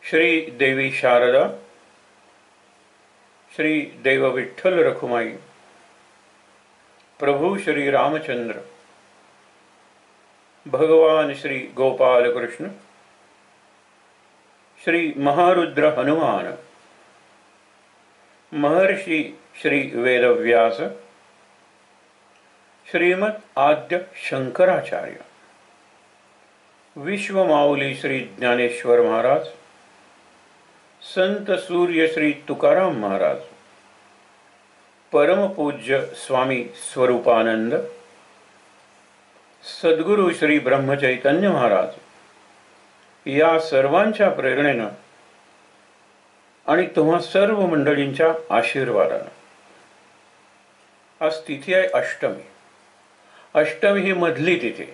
श्री देवी शारदा, श्री देव विठ्ठल रखुमाई, प्रभु श्री रामचंद्र, भगवान श्री गोपाल कृष्ण, श्री महारुद्र हनुमान, महर्षि श्री वेदव्यास, श्रीमद आद्य शंकराचार्य, विश्वमाऊली श्री ज्ञानेश्वर महाराज, संत सूर्य श्री तुकाराम महाराज, परम पूज्य स्वामी स्वरूपानंद, सद्गुरु श्री ब्रह्मचैतन्य महाराज या सर्वांच्या प्रेरणेनं आणि तुम्हा सर्व मंडळींच्या आशीर्वादानं आज तिथी आहे अष्टमी. अष्टमी ही मधली तिथी,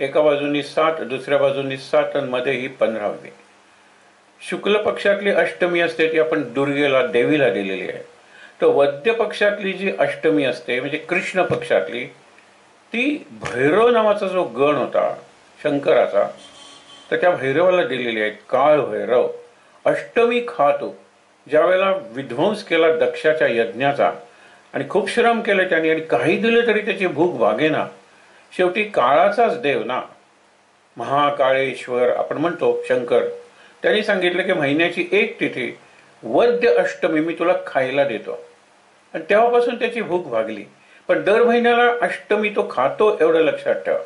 एका बाजूनी 7, दुसऱ्या बाजूनी 7 आणि मध्ये ही 15वी. शुक्ल पक्षातली अष्टमी असते ती आपण दुर्गेला देवीला दिलेली आहे. तर वद्य पक्षातली जी अष्टमी असते म्हणजे कृष्ण पक्षातली, ती भैरव नावाचा जो गण होता शंकराचा, तर त्या भैरवाला दिलेली आहे. काळ भैरव अष्टमी खातो, ज्यावेळेला विध्वंस केला दक्षाच्या यज्ञाचा आणि खूप श्रम केले त्यांनी आणि काही दिले तरी त्याची भूक भागेना, शेवटी काळाचाच देव ना, महाकाळेश्वर आपण म्हणतो शंकर, त्यांनी सांगितलं की महिन्याची एक तिथी वद्य अष्टमी मी तुला खायला देतो. आणि तेव्हापासून त्याची भूक भागली. पण दर महिन्याला अष्टमी तो खातो एवढं लक्षात ठेवा.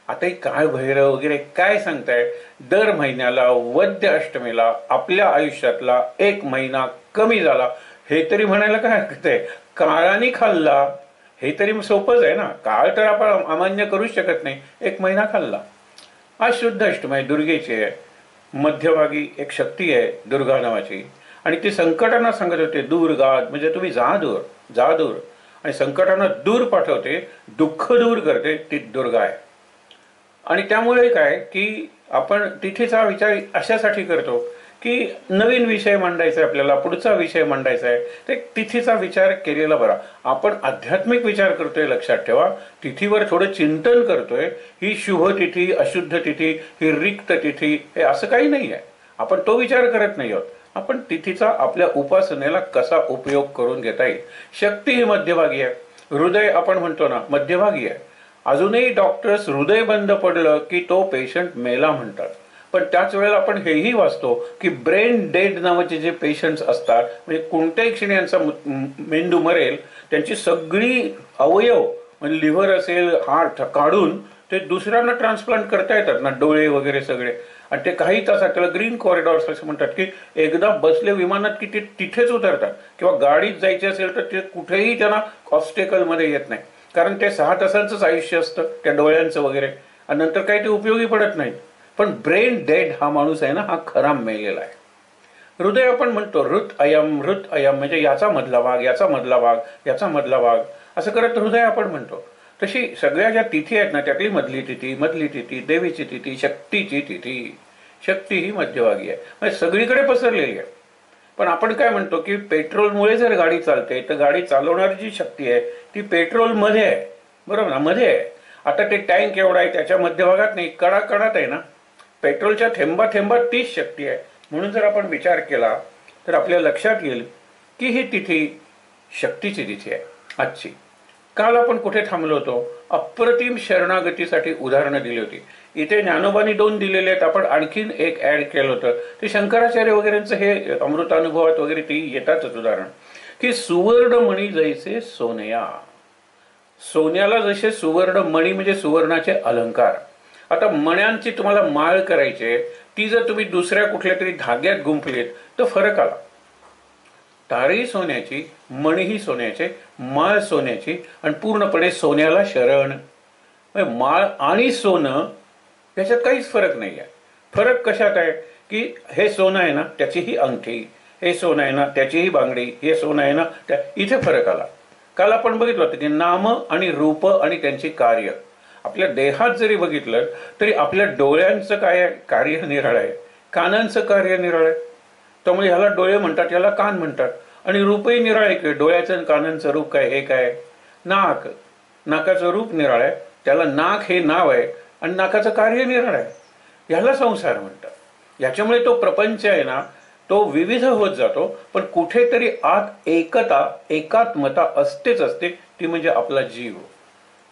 आता काय भैरव वगैरे काय सांगताय, दर महिन्याला वद्य अष्टमीला आपल्या आयुष्यातला 1 महिना कमी झाला हे तरी म्हणायला काय हरकत आहे. काळाने खाल्ला हे तरी सोपंच आहे ना, काळ तर आपण अमान्य करूच शकत नाही. 1 महिना खाल्ला. आज शुद्ध अष्टमी आहे, दुर्गेची आहे. मध्यभागी एक शक्ती आहे दुर्गा नावाची, आणि ती संकटांना सांगत होते दूरगात, म्हणजे तुम्ही जा दूर, जा दूर, आणि संकटांना दूर पाठवते, दुःख दूर करते, ती दुर्गा आहे. आणि त्यामुळे काय की आपण तिथेचा विचार अशासाठी करतो की नवीन विषय मांडायचा आहे, आपल्याला पुढचा विषय मांडायचा आहे, ते तिथीचा विचार केलेला बरा. आपण आध्यात्मिक विचार करतोय लक्षात ठेवा, तिथीवर थोडं चिंतन करतोय. ही शुभ तिथी, अशुद्ध तिथी, ही रिक्त तिथी, हे असं काही नाही आहे. आपण तो विचार करत नाही आहोत. आपण तिथीचा आपल्या उपासनेला कसा उपयोग करून घेता येईल. शक्ती ही मध्यभागी आहे, हृदय आपण म्हणतो ना मध्यभागी आहे. अजूनही डॉक्टर्स हृदय बंद पडलं की तो पेशंट मेला म्हणतात. पण त्याच वेळेला आपण हेही वाचतो की ब्रेन डेड नावाचे जे पेशंट्स असतात, म्हणजे कोणत्याही क्षणी यांचा मेंदू मरेल, त्यांची सगळी अवयव म्हणजे लिव्हर असेल, हार्ट काढून ते दुसऱ्यांना ट्रान्सप्लांट करता येतात ना, डोळे वगैरे सगळे. आणि ते काही तासात, त्याला ग्रीन कॉरिडॉर्स असं म्हणतात, की एकदा बसले विमानात की ते तिथेच उतरतात. किंवा गाडीत जायचे असेल तर ते कुठेही त्यांना ऑब्स्टेकलमध्ये येत नाही, कारण ते 6 तासांचंच आयुष्य असतं त्या डोळ्यांचं वगैरे, आणि नंतर काही ते उपयोगी पडत नाही. पण ब्रेन डेड हा माणूस आहे ना, हा खरा मेलेला आहे. हृदय आपण म्हणतो हृत अयम, हृत अयम, म्हणजे याचा मधला भाग, याचा मधला भाग, याचा मधला भाग, असं करत हृदय आपण म्हणतो. तशी सगळ्या ज्या तिथी आहेत ना, त्यातली मधली तिथी, मधली तिथी, देवीची तिथी, शक्तीची तिथी, शक्ती ही मध्यभागी आहे, म्हणजे सगळीकडे पसरलेली आहे. पण आपण काय म्हणतो की पेट्रोलमुळे जर गाडी चालते तर गाडी चालवणारी जी शक्ती आहे ती पेट्रोलमध्ये आहे, बरोबर ना, मध्ये आहे. आता ते टँक एवढा आहे, त्याच्या मध्यभागात नाही, कडाकडात आहे ना. पेट्रोलच्या थेंबा थेंबात तीच शक्ती आहे. म्हणून जर आपण विचार केला तर आपल्या लक्षात येईल की ही तिथी शक्तीची तिथी आहे आजची. काल आपण कुठे थांबलो होतो, अप्रतिम शरणागतीसाठी उदाहरणं दिली होती. इथे ज्ञानोबांनी 2 दिलेले आहेत, आपण आणखीन एक ऍड केलं होतं. ते शंकराचार्य वगैरेंचं हे अमृतानुभवात वगैरे ती येतातच उदाहरण, की सुवर्ण मणी जैसे सोनया. सोन्याला जसे सुवर्ण मणी म्हणजे सुवर्णाचे अलंकार. आता मण्यांची तुम्हाला माळ करायची, ती जर तुम्ही दुसऱ्या कुठल्या तरी धाग्यात गुंफलीत तर फरक आला. तारही सोन्याची, मणीही सोन्याचे, माळ सोन्याची, आणि पूर्णपणे सोन्याला शरण. माळ आणि सोनं याच्यात काहीच फरक नाही आहे. फरक कशात आहे की हे सोनं आहे ना त्याचीही अंगठी, हे सोनं आहे ना त्याचीही बांगडी, हे सोनं आहे ना त्या, इथे फरक आला. काल आपण बघितलं होतं की नाम आणि रूप आणि त्यांची कार्य. आपल्या देहात जरी बघितलं तरी आपल्या डोळ्यांचं काय कार्य निराळं आहे, कानांचं कार्य निराळं आहे. त्यामुळे ह्याला डोळे म्हणतात, याला कान म्हणतात. आणि रूपही निराळ आहे, डोळ्याचं आणि कानांचं रूप काय एक आहे. नाक, नाकाचं रूप निराळ आहे, त्याला नाक हे नाव आहे, आणि नाकाचं कार्य निराळ आहे. ह्याला संसार म्हणतात. याच्यामुळे तो प्रपंच आहे ना, तो विविध होत जातो, पण कुठेतरी आत एकता, एकात्मता असतेच असते, ती म्हणजे आपला जीव.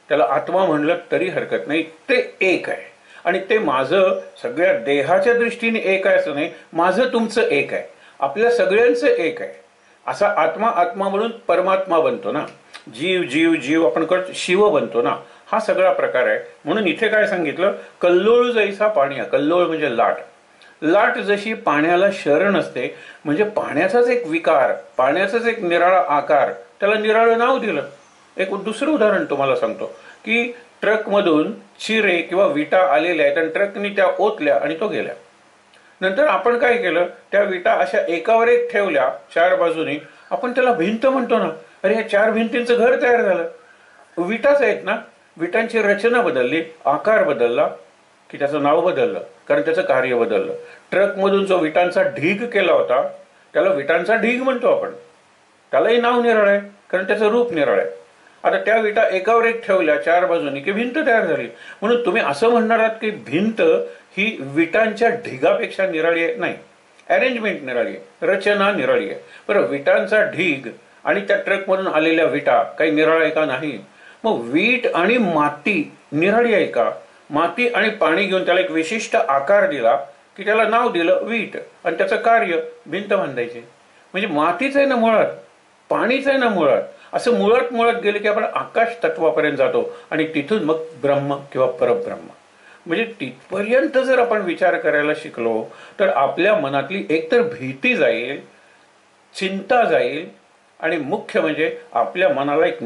त्याला आत्मा म्हणलं तरी हरकत नाही, ते एक आहे. आणि ते माझं सगळ्या देहाच्या दृष्टीने एक आहे असं नाही, माझं तुमचं एक आहे, आपल्या सगळ्यांचं एक आहे. असा आत्मा आत्मा म्हणून परमात्मा बनतो ना, जीव जीव जीव आपण करतो, शिव बनतो ना, हा सगळा प्रकार आहे. म्हणून इथे काय सांगितलं, कल्लोळ जैसा पाण्या, कल्लोळ म्हणजे लाट, लाट जशी पाण्याला शरण असते, म्हणजे पाण्याचाच एक विकार, पाण्याचाच एक निराळा आकार, त्याला निराळं नाव दिलं. एक दुसरं उदाहरण तुम्हाला सांगतो की ट्रकमधून चिरे किंवा विटा आलेल्या आहेत आणि ट्रकनी त्या ओतल्या आणि तो गेल्या. नंतर आपण काय केलं, त्या विटा अशा एकावर एक ठेवल्या चार बाजूनी, आपण त्याला भिंत म्हणतो ना. अरे ह्या चार भिंतींचं घर तयार झालं, विटाच आहेत ना. विटांची रचना बदलली, आकार बदलला की त्याचं नाव बदललं, कारण त्याचं कार्य बदललं. ट्रकमधून जो विटांचा ढीग केला होता त्याला विटांचा ढीग म्हणतो आपण, त्यालाही नाव निराळ आहे कारण त्याचं रूप निराळ आहे. आता त्या विटा एकावर एक ठेवल्या चार बाजूनी की भिंत तयार झाली. म्हणून तुम्ही असं म्हणणार आहात की भिंत ही विटांच्या ढिगापेक्षा निराळी आहे? नाही, अरेंजमेंट निराळी आहे, रचना निराळी आहे. बरं, विटांचा ढीग आणि त्या ट्रकमधून आलेल्या विटा काही निराळ आहे का? नाही. मग वीट आणि माती निराळी आहे का? माती आणि पाणी घेऊन त्याला एक विशिष्ट आकार दिला की त्याला नाव दिलं वीट, आणि त्याचं कार्य भिंत बांधायची. म्हणजे मातीच आहे ना मुळात, पाणीच आहे ना मुळात. असं मुळात मुळात गेले की आपण आकाश तत्वापर्यंत जातो आणि तिथून मग ब्रह्म किंवा परब्रह्म. म्हणजे तिथपर्यंत जर आपण विचार करायला शिकलो तर आपल्या मनातली एकतर भीती जाईल, चिंता जाईल, आणि मुख्य म्हणजे आपल्या मनाला एक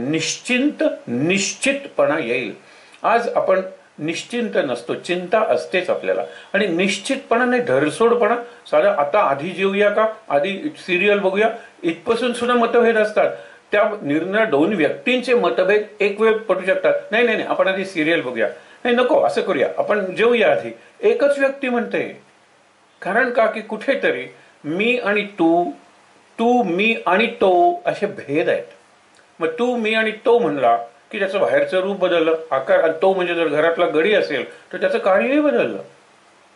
निश्चितपणा येईल. आज आपण निश्चिंत नसतो, चिंता असतेच आपल्याला, आणि निश्चितपणा नाही, धरसोडपणा. साधा आता आधी जेवूया का, आधी सिरियल बघूया, इथपासून सुद्धा मतभेद असतात. त्या निर्णय दोन व्यक्तींचे मतभेद एक वेळ पटू शकतात. नाही नाही नाही, आपण आधी सिरियल बघूया, नाही नको असं करूया, आपण जेवूया आधी. एकच व्यक्ती म्हणते. कारण का की कुठेतरी मी आणि तू, तू मी आणि तो असे भेद आहेत. मग तू मी आणि तो म्हणला की त्याचं बाहेरचं रूप बदललं, आकार. आणि तो म्हणजे जर घरातला गडी असेल तर त्याचं कार्यही बदललं.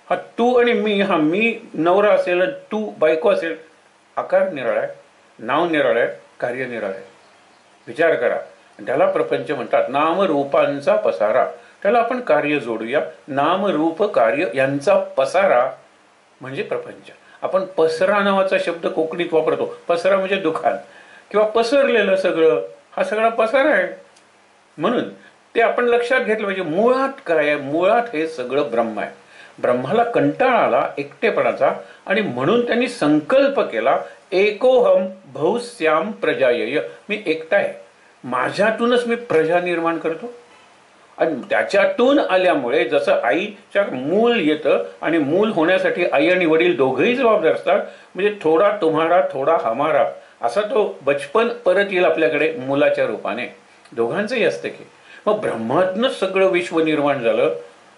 हा तू आणि मी, हा मी नवरा असेल आणि तू बायको असेल, आकार निराळा आहे, नाव निराळं आहे, कार्य निराळं आहे. विचार करा. त्याला प्रपंच म्हणतात. नाम रूपांचा पसारा, त्याला आपण कार्य जोडूया. नाम रूप कार्य यांचा पसारा म्हणजे प्रपंच. आपण पसरा नावाचा शब्द कोकणीत वापरतो. पसरा म्हणजे दुकान किंवा पसरलेलं सगळं, हा सगळा पसारा आहे. म्हणून ते आपण लक्षात घेतलं पाहिजे. मुळात काय आहे? मुळात हे सगळं ब्रह्म आहे. ब्रह्माला कंटाळा आला एकटेपणाचा, आणि म्हणून त्यांनी संकल्प केला, एकोहम बहुश्याम प्रजायय. मी एकटा आहे, माझ्यातूनच मी प्रजा निर्माण करतो. आणि त्याच्यातून आल्यामुळे जसं आईच्या मूल येतं, आणि मूल होण्यासाठी आई आणि वडील दोघंही जबाबदार असतात. म्हणजे थोडा तुम्हारा थोडा हमारा, असा तो बचपन परत येईल आपल्याकडे मुलाच्या रूपाने. दोघांचंही असतं की. मग ब्रह्मातनंच सगळं विश्व निर्माण झालं,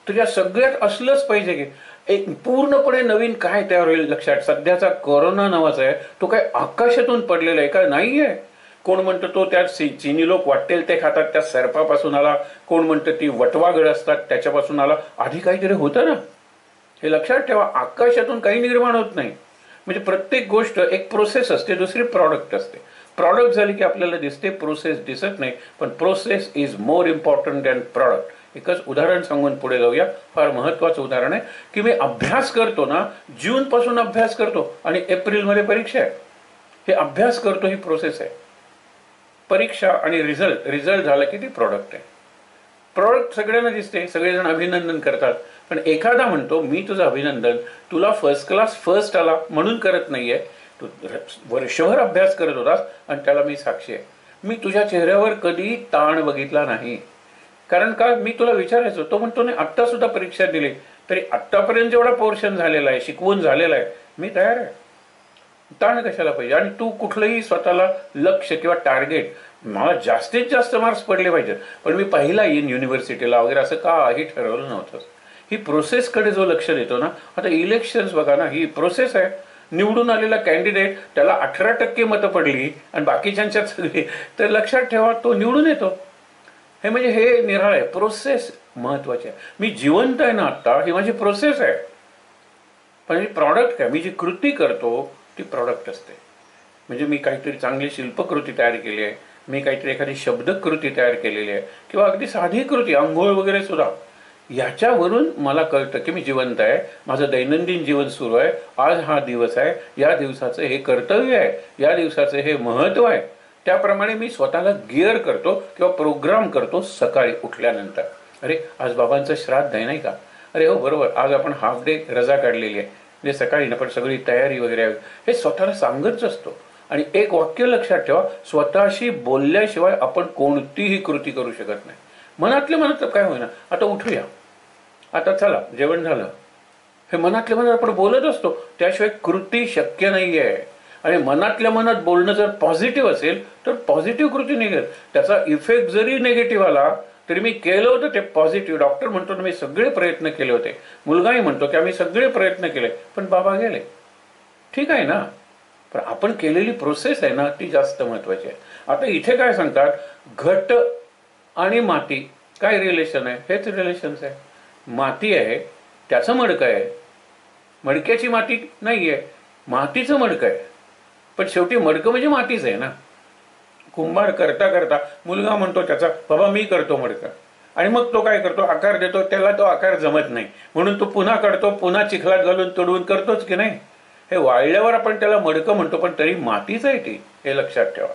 तर या सगळ्यात असलंच पाहिजे की एक पूर्णपणे नवीन काय तयार होईल. लक्षात, सध्याचा कोरोना नावाचा आहे तो काय आकाशातून पडलेला आहे का? नाहीये. कोण म्हणतं तो त्या चीनी लोक वाटेल ते खातात त्या सर्पापासून आला, कोण म्हणतं ती वटवाघळ असतात त्याच्यापासून आला. आधी काहीतरी होतं ना, हे लक्षात ठेवा. आकाशातून काही निर्माण होत नाही. म्हणजे प्रत्येक गोष्ट एक प्रोसेस असते, दुसरी प्रॉडक्ट असते. प्रॉडक्ट झाली की आपल्याला दिसते, प्रोसेस दिसत नाही. पण process is more important than product. एकच उदाहरण सांगून पुढे जाऊया. फार महत्वाचं उदाहरण आहे की मी अभ्यास करतो ना, जून पासून अभ्यास करतो आणि एप्रिलमध्ये परीक्षा आहे. हे अभ्यास करतो ही प्रोसेस आहे. परीक्षा आणि रिझल्ट झाला की ती प्रॉडक्ट आहे. प्रॉडक्ट सगळ्यांना दिसते, सगळेजण अभिनंदन करतात. पण एखादा म्हणतो मी तुझं अभिनंदन, तुला फर्स्ट क्लास फर्स्ट आला म्हणून करत नाहीये, तू वर्षभर अभ्यास करत होतास आणि त्याला मी साक्षी आहे. मी तुझ्या चेहऱ्यावर कधी ताण बघितला नाही. कारण का, मी तुला विचारायचो. तो म्हणतो नाही, आत्ता सुद्धा परीक्षा दिली तरी आत्तापर्यंत जेवढा पोर्शन झालेला आहे, शिकवून झालेला आहे, मी तयार आहे. ताण कशाला पाहिजे? आणि तू कुठलंही स्वतःला लक्ष किंवा टार्गेट, मला जास्तीत जास्त मार्क्स पडले पाहिजेत, पण मी पहिला येईन युनिव्हर्सिटीला वगैरे, असं काही ठरवलं नव्हतं. ही प्रोसेसकडे जो लक्ष देतो ना, आता इलेक्शन्स बघा ना, ही प्रोसेस आहे. निवडून आलेला कॅन्डिडेट, त्याला 18% मतं पडली आणि बाकीच्यांच्यात सगळी, तर लक्षात ठेवा तो निवडून येतो. हे म्हणजे हे निराळ आहे. प्रोसेस महत्वाची आहे. मी जिवंत आहे ना आत्ता, ही माझी प्रोसेस आहे. पण प्रॉडक्ट काय, मी जी कृती करतो ती प्रॉडक्ट असते. म्हणजे मी काहीतरी चांगली शिल्पकृती तयार केली आहे, मी काहीतरी एखादी शब्दकृती तयार केलेली आहे, किंवा अगदी साधी कृती, आंघोळ वगैरे सुद्धा, याच्यावरून मला कळतं की मी जिवंत आहे, माझं दैनंदिन जीवन सुरू आहे, आज हा दिवस आहे, या दिवसाचं हे कर्तव्य आहे, या दिवसाचं हे महत्त्व आहे. त्याप्रमाणे मी स्वतःला गिअर करतो किंवा प्रोग्राम करतो सकाळी उठल्यानंतर. अरे आज बाबांचं श्राद्ध आहे नाही का, अरे हो बरोबर, आज आपण हाफ डे रजा काढलेली आहे, म्हणजे सकाळी ना पण सगळी तयारी वगैरे आहे, हे स्वतःला सांगतच असतो. आणि एक वाक्य लक्षात ठेवा, स्वतःशी बोलल्याशिवाय आपण कोणतीही कृती करू शकत नाही. मनातल्या मनात काय होईना, आता उठूया, आता चला जेवण झालं, हे मनातल्या मनात आपण बोलत असतो, त्याशिवाय कृती शक्य नाही आहे. आणि मनातल्या मनात बोलणं जर पॉझिटिव्ह असेल तर पॉझिटिव्ह कृती निघेल. त्याचा इफेक्ट जरी निगेटिव्ह आला तरी मी केलं होतं ते पॉझिटिव्ह. डॉक्टर म्हणतो मी सगळे प्रयत्न केले होते, मुलगाही म्हणतो की आम्ही सगळे प्रयत्न केले पण बाबा गेले. ठीक आहे ना, पण आपण केलेली प्रोसेस आहे ना ती जास्त महत्वाची आहे. आता इथे काय सांगतात, घट आणि माती काय रिलेशन आहे, हेच रिलेशन्स आहे. माती आहे त्याचं मडकं आहे, मडक्याची माती नाही आहे, मातीचं मडकं आहे, पण शेवटी मडकं म्हणजे मातीच आहे ना. कुंभार करता करता मुलगा म्हणतो त्याचा, बाबा मी करतो मडकं, आणि मग तो काय करतो, आकार देतो, त्याला तो आकार जमत नाही म्हणून तो पुन्हा काढतो, पुन्हा चिखलात घालून तोडवून करतोच की नाही. हे वाळल्यावर आपण त्याला मडकं म्हणतो पण तरी मातीच आहे ती, हे लक्षात ठेवा.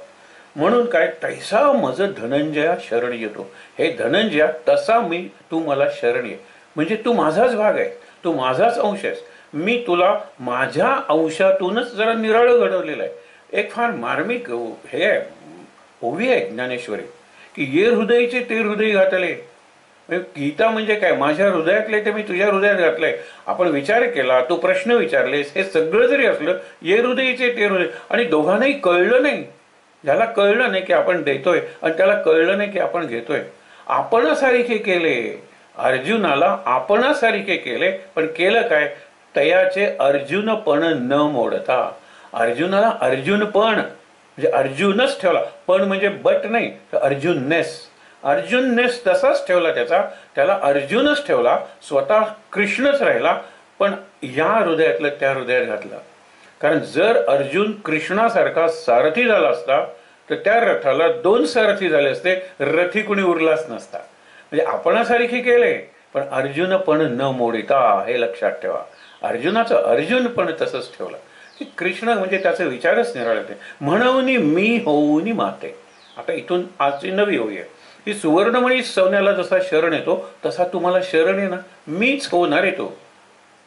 म्हणून काय, तैसा मज धनंजया शरण येतो, हे धनंजया तसा मी, तू मला शरण ये, म्हणजे तू माझाच भाग आहे, तू माझाच अंश आहेस, मी तुला माझ्या अंशातूनच जरा निराळं घडवलेलं आहे. एक फार मार्मिक हे आहे, ओवी आहे ज्ञानेश्वरी, की ये हृदयचे ते हृदय घातले. गीता म्हणजे काय, माझ्या हृदयातले ते मी तुझ्या हृदयात घातलंय. आपण विचार केला, तू प्रश्न विचारलेस, हे सगळं जरी असलं, ये हृदयचे ते हृदय, आणि दोघांनाही कळलं नाही. ज्याला कळलं नाही की आपण देतोय आणि त्याला कळलं नाही की आपण घेतोय. आपणासारखे केले, अर्जुनाला आपणासारखे केले, पण केलं काय, तयाचे अर्जुनपण न मोडता. अर्जुनाला अर्जुनपण म्हणजे अर्जुनच ठेवला, पण म्हणजे बट नाही, अर्जुननेस तसाच ठेवला, त्याला अर्जुनच ठेवला, स्वतः कृष्णच राहिला, पण या हृदयातलं त्या हृदयात घातलं. कारण जर अर्जुन कृष्णासारखा सारथी झाला असता तर त्या रथाला 2 सारथी झाले असते, रथी कुणी उरलाच नसता. म्हणजे आपणासारखी केले पण अर्जुनपण न मोडिता, हे लक्षात ठेवा. अर्जुनाचं अर्जुनपण तसंच ठेवलं की कृष्ण म्हणजे त्याचा विचारच निराळते. म्हणून मी होऊनी माते. आता इथून आजची नवी होऊया की सुवर्णमणी सोन्याला जसा शरण येतो तसा तुम्हाला शरण आहे ना, मीच होणार येतो.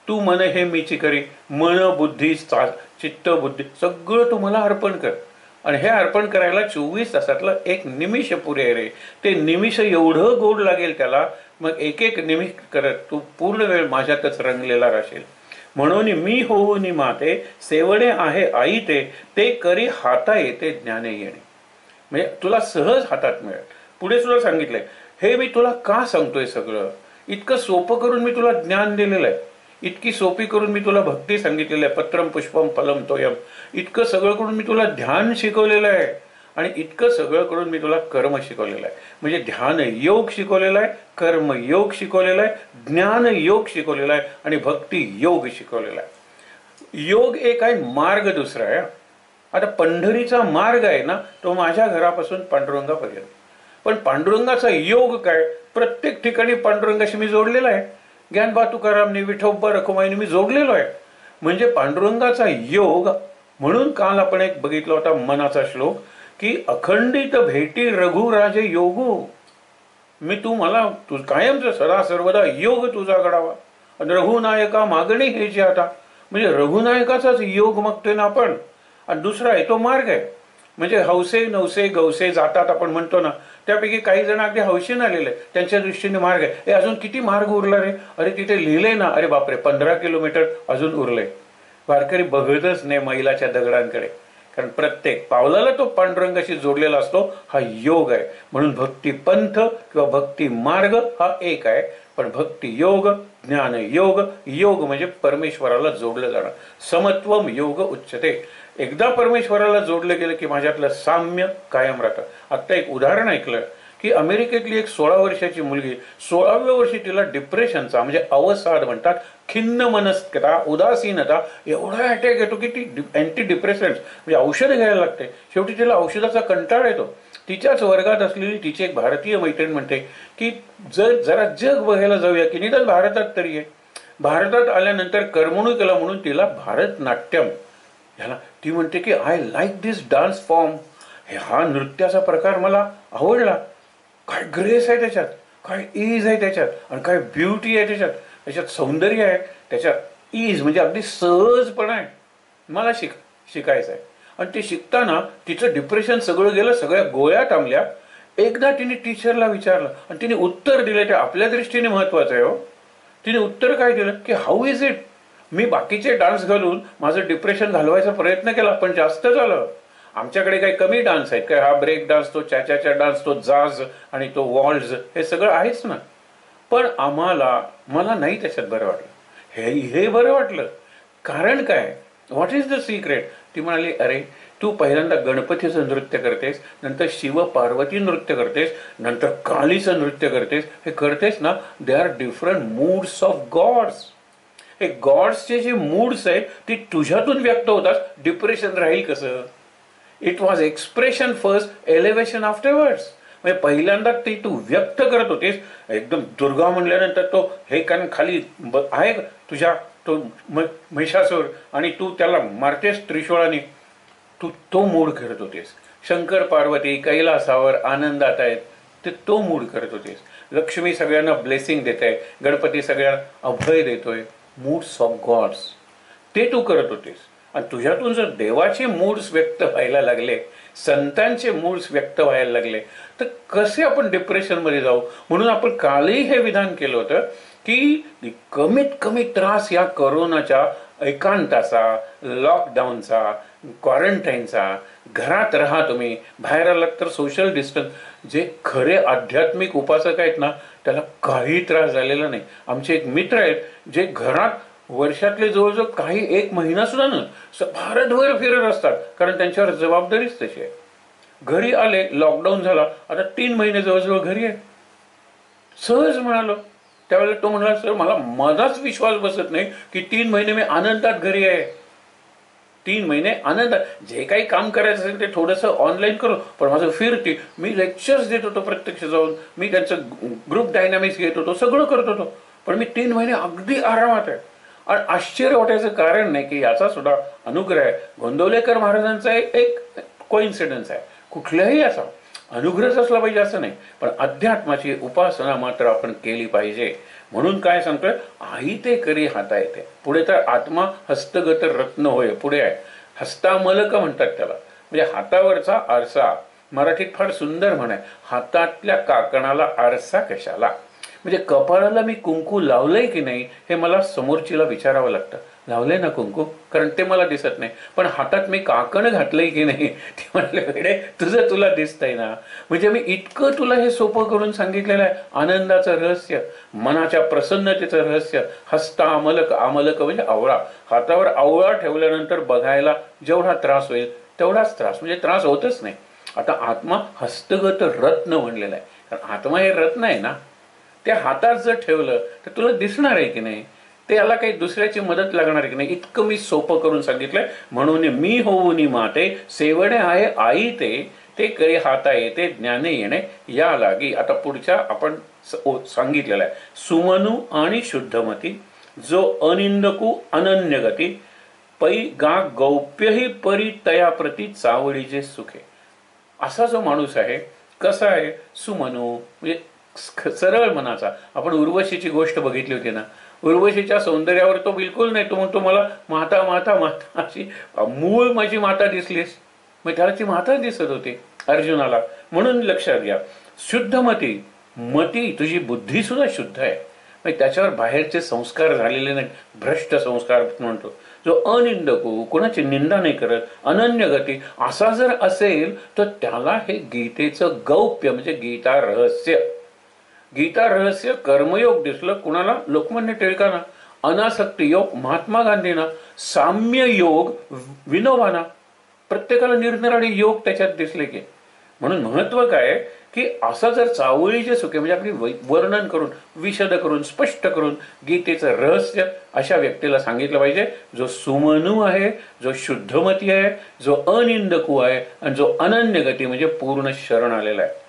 तू मन हे मीची करी, मन बुद्धी चित्त बुद्धी सगळं तुम्हाला अर्पण कर. आणि हे अर्पण करायला 24 तासातलं एक निमिष पुरे आहे रे. ते निमिष एवढं गोड लागेल त्याला, मग एक एक निमिष करत तू पूर्ण वेळ माझ्यातच रंगलेला राहशील. म्हणून मी होऊन माते, सेवणे आहे आई ते करी हाता येते ज्ञाने येणे. म्हणजे तुला सहज हातात मिळेल. पुढे तुला सांगितलंय, हे मी तुला का सांगतोय, सगळं इतकं सोपं करून मी तुला ज्ञान दिलेलं आहे, इतकी सोपी करून मी तुला भक्ती सांगितलेली आहे, पत्रम पुष्पम फलम तोयम, इतकं सगळं करून मी तुला ध्यान शिकवलेलं आहे, आणि इतकं सगळं करून मी तुला कर्म शिकवलेलं आहे. म्हणजे ध्यान योग शिकवलेला आहे, कर्म योग शिकवलेला आहे, ज्ञान योग शिकवलेला आहे, आणि भक्ती योग शिकवलेला आहे. योग एक आहे, मार्ग दुसरा आहे. आता पंढरीचा मार्ग आहे ना, तो माझ्या घरापासून पांडुरंगापर्यंत. पण पांडुरंगाचा योग काय, प्रत्येक ठिकाणी पांडुरंगाशी मी जोडलेला आहे. ज्ञानबा तुकारामने, विठोबा रखुमाईने मी जोडलेलो आहे. म्हणजे पांडुरंगाचा योग. म्हणून काल आपण एक बघितला होता मनाचा श्लोक, की अखंडित भेटी रघुराजे योगो. मी तू मला तू कायमच सदा सर्वदा योग तुझा घडावा, आणि रघुनायका मागणी हे जे आता, म्हणजे रघुनायकाचाच योग मागतोय ना आपण. आणि दुसरा आहे तो मार्ग आहे. म्हणजे हौसे नवसे गवसे जातात आपण म्हणतो ना, त्यापैकी काही जण अगदी हौशीन आलेले, त्यांच्या दृष्टीने मार्ग आहे. हे अजून किती मार्ग उरला रे, अरे तिथे लिहिलंय ना, अरे बापरे 15 किलोमीटर अजून उरलंय. वारकरी बघतच नाही मैलाच्या दगडांकडे, कारण प्रत्येक पावलाला तो पांडुरंगाशी जोडलेला असतो. हा योग आहे. म्हणून भक्ती पंथ किंवा भक्ती मार्ग हा एक आहे, पण भक्ती योग, ज्ञान योग, योग म्हणजे परमेश्वराला जोडलं जाणं. समत्वम योग उच्चते. एकदा परमेश्वराला जोडलं गेलं की माझ्यातलं साम्य कायम राहतं. आत्ता एक उदाहरण ऐकलं की अमेरिकेतली एक 16 वर्षाची मुलगी 16व्या वर्षी तिला डिप्रेशनचा म्हणजे अवसाद म्हणतात, खिन्न मनस्कता, उदासीनता एवढा अटॅक येतो की ती अँटी डिप्रेसंट्स म्हणजे औषध घ्यायला लागते. शेवटी तिला औषधाचा कंटाळा येतो. तिच्याच वर्गात असलेली तिची एक भारतीय मैत्रीण म्हणते की जरा जग बघायला जाऊया की निदान भारतात तरी आहे. भारतात आल्यानंतर करमणूक म्हणून तिला भरतनाट्यम ह्याला ती म्हणते की I like this dance form, हा नृत्याचा प्रकार मला आवडला. काय ग्रेस आहे त्याच्यात, काय ईज आहे त्याच्यात, आणि काय ब्युटी आहे त्याच्यात, त्याच्यात सौंदर्य आहे, त्याच्यात ईज म्हणजे अगदी सहजपणा आहे. मला शिकायचं आहे. आणि ते शिकताना तिचं डिप्रेशन सगळं गेलं, सगळ्या गोळ्या थांबल्या. एकदा तिने टीचरला विचारलं आणि तिने उत्तर दिलं. ते आपल्या दृष्टीने महत्वाचं आहे. हो, तिने उत्तर काय दिलं की हाऊ इज इट, मी बाकीचे डान्स घालून माझं डिप्रेशन घालवायचा प्रयत्न केला पण जास्त झालं. आमच्याकडे काही कमी डान्स आहेत काय, हा ब्रेक डान्स, तो चाचा डान्स, तो जाज आणि तो वॉल्स, हे सगळं आहेच ना. पण मला नाही त्याच्यात बरं वाटलं. हे बरं वाटलं. कारण काय, व्हॉट इज द सिक्रेट? ती म्हणाली, अरे तू पहिल्यांदा गणपतीचं नृत्य करतेस, नंतर शिव पार्वती नृत्य करतेस, नंतर कालीचं नृत्य करतेस. हे करतेस ना, they are different moods of gods. हे गॉड्सचे जे मूड्स आहेत ती तुझ्यातून व्यक्त होतात. डिप्रेशन राहील कसं? It was expression first, elevation afterwards. म्हणजे पहिल्यांदा ती तू व्यक्त करत होतीस. एकदम दुर्गा म्हणल्यानंतर तो हे कान खाली आहे तुझ्या तो महिषासूर आणि तू त्याला मारतेस त्रिशूळाने, तू तो मूड करत होतीस. शंकर पार्वती कैलासावर आनंदात आहेत, ते तो मूड करत होतीस. लक्ष्मी सगळ्यांना ब्लेसिंग देत आहे, गणपती सगळ्यांना अभय देतोय. मूड्स ऑफ गॉड्स ते तू करत होतीस. आणि तुझ्यातून जर देवाचे मूड्स व्यक्त व्हायला लागले, संतांचे मूड्स व्यक्त व्हायला लागले, तर कसे आपण डिप्रेशनमध्ये जाऊ? म्हणून आपण कालही हे विधान केलं होतं की कमीत कमी त्रास या कोरोनाच्या एकांताचा, लॉकडाऊनचा, क्वारंटाईनचा, घरात राहा तुम्ही, बाहेर आलात तर सोशल डिस्टन्स. जे खरे आध्यात्मिक उपासक आहेत ना, त्याला काही त्रास झालेला नाही. आमचे एक मित्र आहेत जे घरात वर्षातले जवळजवळ काही 1 महिना सुद्धा न भारतभर फिरत असतात, कारण त्यांच्यावर जबाबदारीच तशी आहे. घरी आले, लॉकडाऊन झाला, आता 3 महिने जवळजवळ घरी आहे. सहज म्हणालो त्यावेळेला, तो म्हणाला, सर मला माझाच विश्वास बसत नाही की 3 महिने मी आनंदात घरी आहे. 3 महिने आनंदात, जे काही काम करायचं असेल ते थोडंसं ऑनलाईन करू, पण माझं फिरते, मी लेक्चर्स देत होतो प्रत्यक्ष जाऊन, मी त्यांचं ग्रुप डायनामिक्स घेत होतो, सगळं करत होतो, पण मी 3 महिने अगदी आरामात आहे. आणि आश्चर्य वाटायचं कारण नाही की याचा सुद्धा अनुग्रह आहे. गोंदवलेकर महाराजांचा एक कोइन्सिडन्स आहे. कुठल्याही असा अनुग्रह असला पाहिजे असं नाही, पण अध्यात्माची उपासना मात्र आपण केली पाहिजे. म्हणून काय सांगतोय, आई ते करी हाता येते. पुढे तर आत्मा हस्तगत रत्न होय, पुढे आहे हस्तामलक म्हणतात त्याला, म्हणजे हातावरचा आरसा. मराठीत फार सुंदर म्हण आहे, हातातल्या काकणाला आरसा कशाला. म्हणजे कपाळाला मी कुंकू लावलंय की नाही हे मला समोरचीला विचारावं लागतं. लावलंय ना कुंकू, कारण ते मला दिसत नाही, पण हातात मी काकण घातलंय की नाही. ते म्हणले, वेडे तुझं तुला दिसतंय ना. म्हणजे मी इतकं तुला हे सोपं करून सांगितलेलं आहे. आनंदाचं रहस्य, मनाच्या प्रसन्नतेचं रहस्य. हस्तामलक, आमलक म्हणजे आवळा. हातावर आवळा ठेवल्यानंतर बघायला जेवढा त्रास होईल तेवढाच त्रास, म्हणजे त्रास होतच नाही. आता आत्मा हस्तगत रत्न म्हणलेला आहे, कारण आत्मा हे रत्न आहे ना. त्या हातात जर ठेवलं तर तुला दिसणार आहे की नाही, ते याला काही दुसऱ्याची मदत लागणार आहे की नाही. इतकं मी सोपं करून सांगितलंय. म्हणून मी होऊनी माते, सेवणे आहे आई ते करी हाता येते, ज्ञाने येणे या लागी. आता पुढच्या आपण सांगितलेलं आहे, सुमनु आणि शुद्धमती, जो अनिंदकू अनन्यगती, पै गा गौप्यही परी तया प्रती चावळीचे सुखे. असा जो माणूस आहे, कसा आहे, सुमनु म्हणजे सरळ मनाचा. आपण उर्वशीची गोष्ट बघितली होती ना, उर्वशीच्या सौंदर्यावर तो बिलकुल नाही. तो म्हणतो मला माता माता माता, अशी मूळ माझी माता दिसलीस. मग त्याला ती माता दिसत होती अर्जुनाला. म्हणून लक्षात घ्या, शुद्धमती, मती तुझी बुद्धी सुद्धा शुद्ध आहे, म्हणजे त्याच्यावर बाहेरचे संस्कार झालेले नाहीत, भ्रष्ट संस्कार म्हणतो. जो अनिंदकू, कोणाची निंदा नाही करत, अनन्य गती असा जर असेल तर त्याला हे गीतेचं गौप्य म्हणजे गीता रहस्य. गीता रहस्य कर्मयोग दिसलं कुणाला, लोकमान्य टिळकांना. अनासक्ती योग महात्मा गांधींना. साम्य योग विनोबांना. प्रत्येकाला निरनिराळे योग त्याच्यात दिसले की. म्हणून महत्व काय की असा जर चावळीचे सुखे म्हणजे आपली वर्णन करून विशद करून स्पष्ट करून गीतेचं रहस्य अशा व्यक्तीला सांगितलं पाहिजे, जो सुमनू आहे, जो शुद्धमती आहे, जो अनिंदकू आहे आणि जो अनन्य गती म्हणजे पूर्ण शरण आलेला आहे.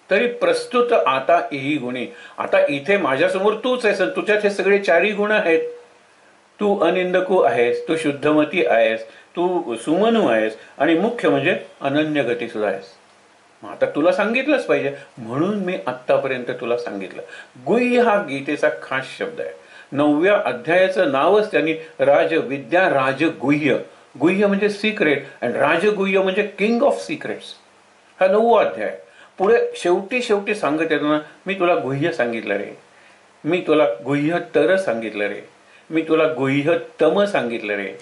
तरी प्रस्तुत आता ही गुणी. आता इथे माझ्यासमोर तूच आहेस, तुझ्यात हे सगळे चारही गुण आहेत. तू अनिंदकू आहेस, तू शुद्धमती आहेस, तू सुमनू आहेस आणि मुख्य म्हणजे अनन्य गती सुद्धा आहेस. आता तुला सांगितलंच पाहिजे म्हणून मी आत्तापर्यंत तुला सांगितलं. गुह्य हा गीतेचा खास शब्द आहे. 9व्या अध्यायाचं नावच त्यांनी राजविद्या राजगुह्य, गुह्य म्हणजे सिक्रेट आणि राजगुह्य म्हणजे किंग ऑफ सिक्रेट्स. हा 9वा अध्याय. पुढे शेवटी सांगत येताना मी तुला गुह्य सांगितलं रे, मी तुला गुह्यतर सांगितलं रे, मी तुला गुह्यतम सांगितलं रे,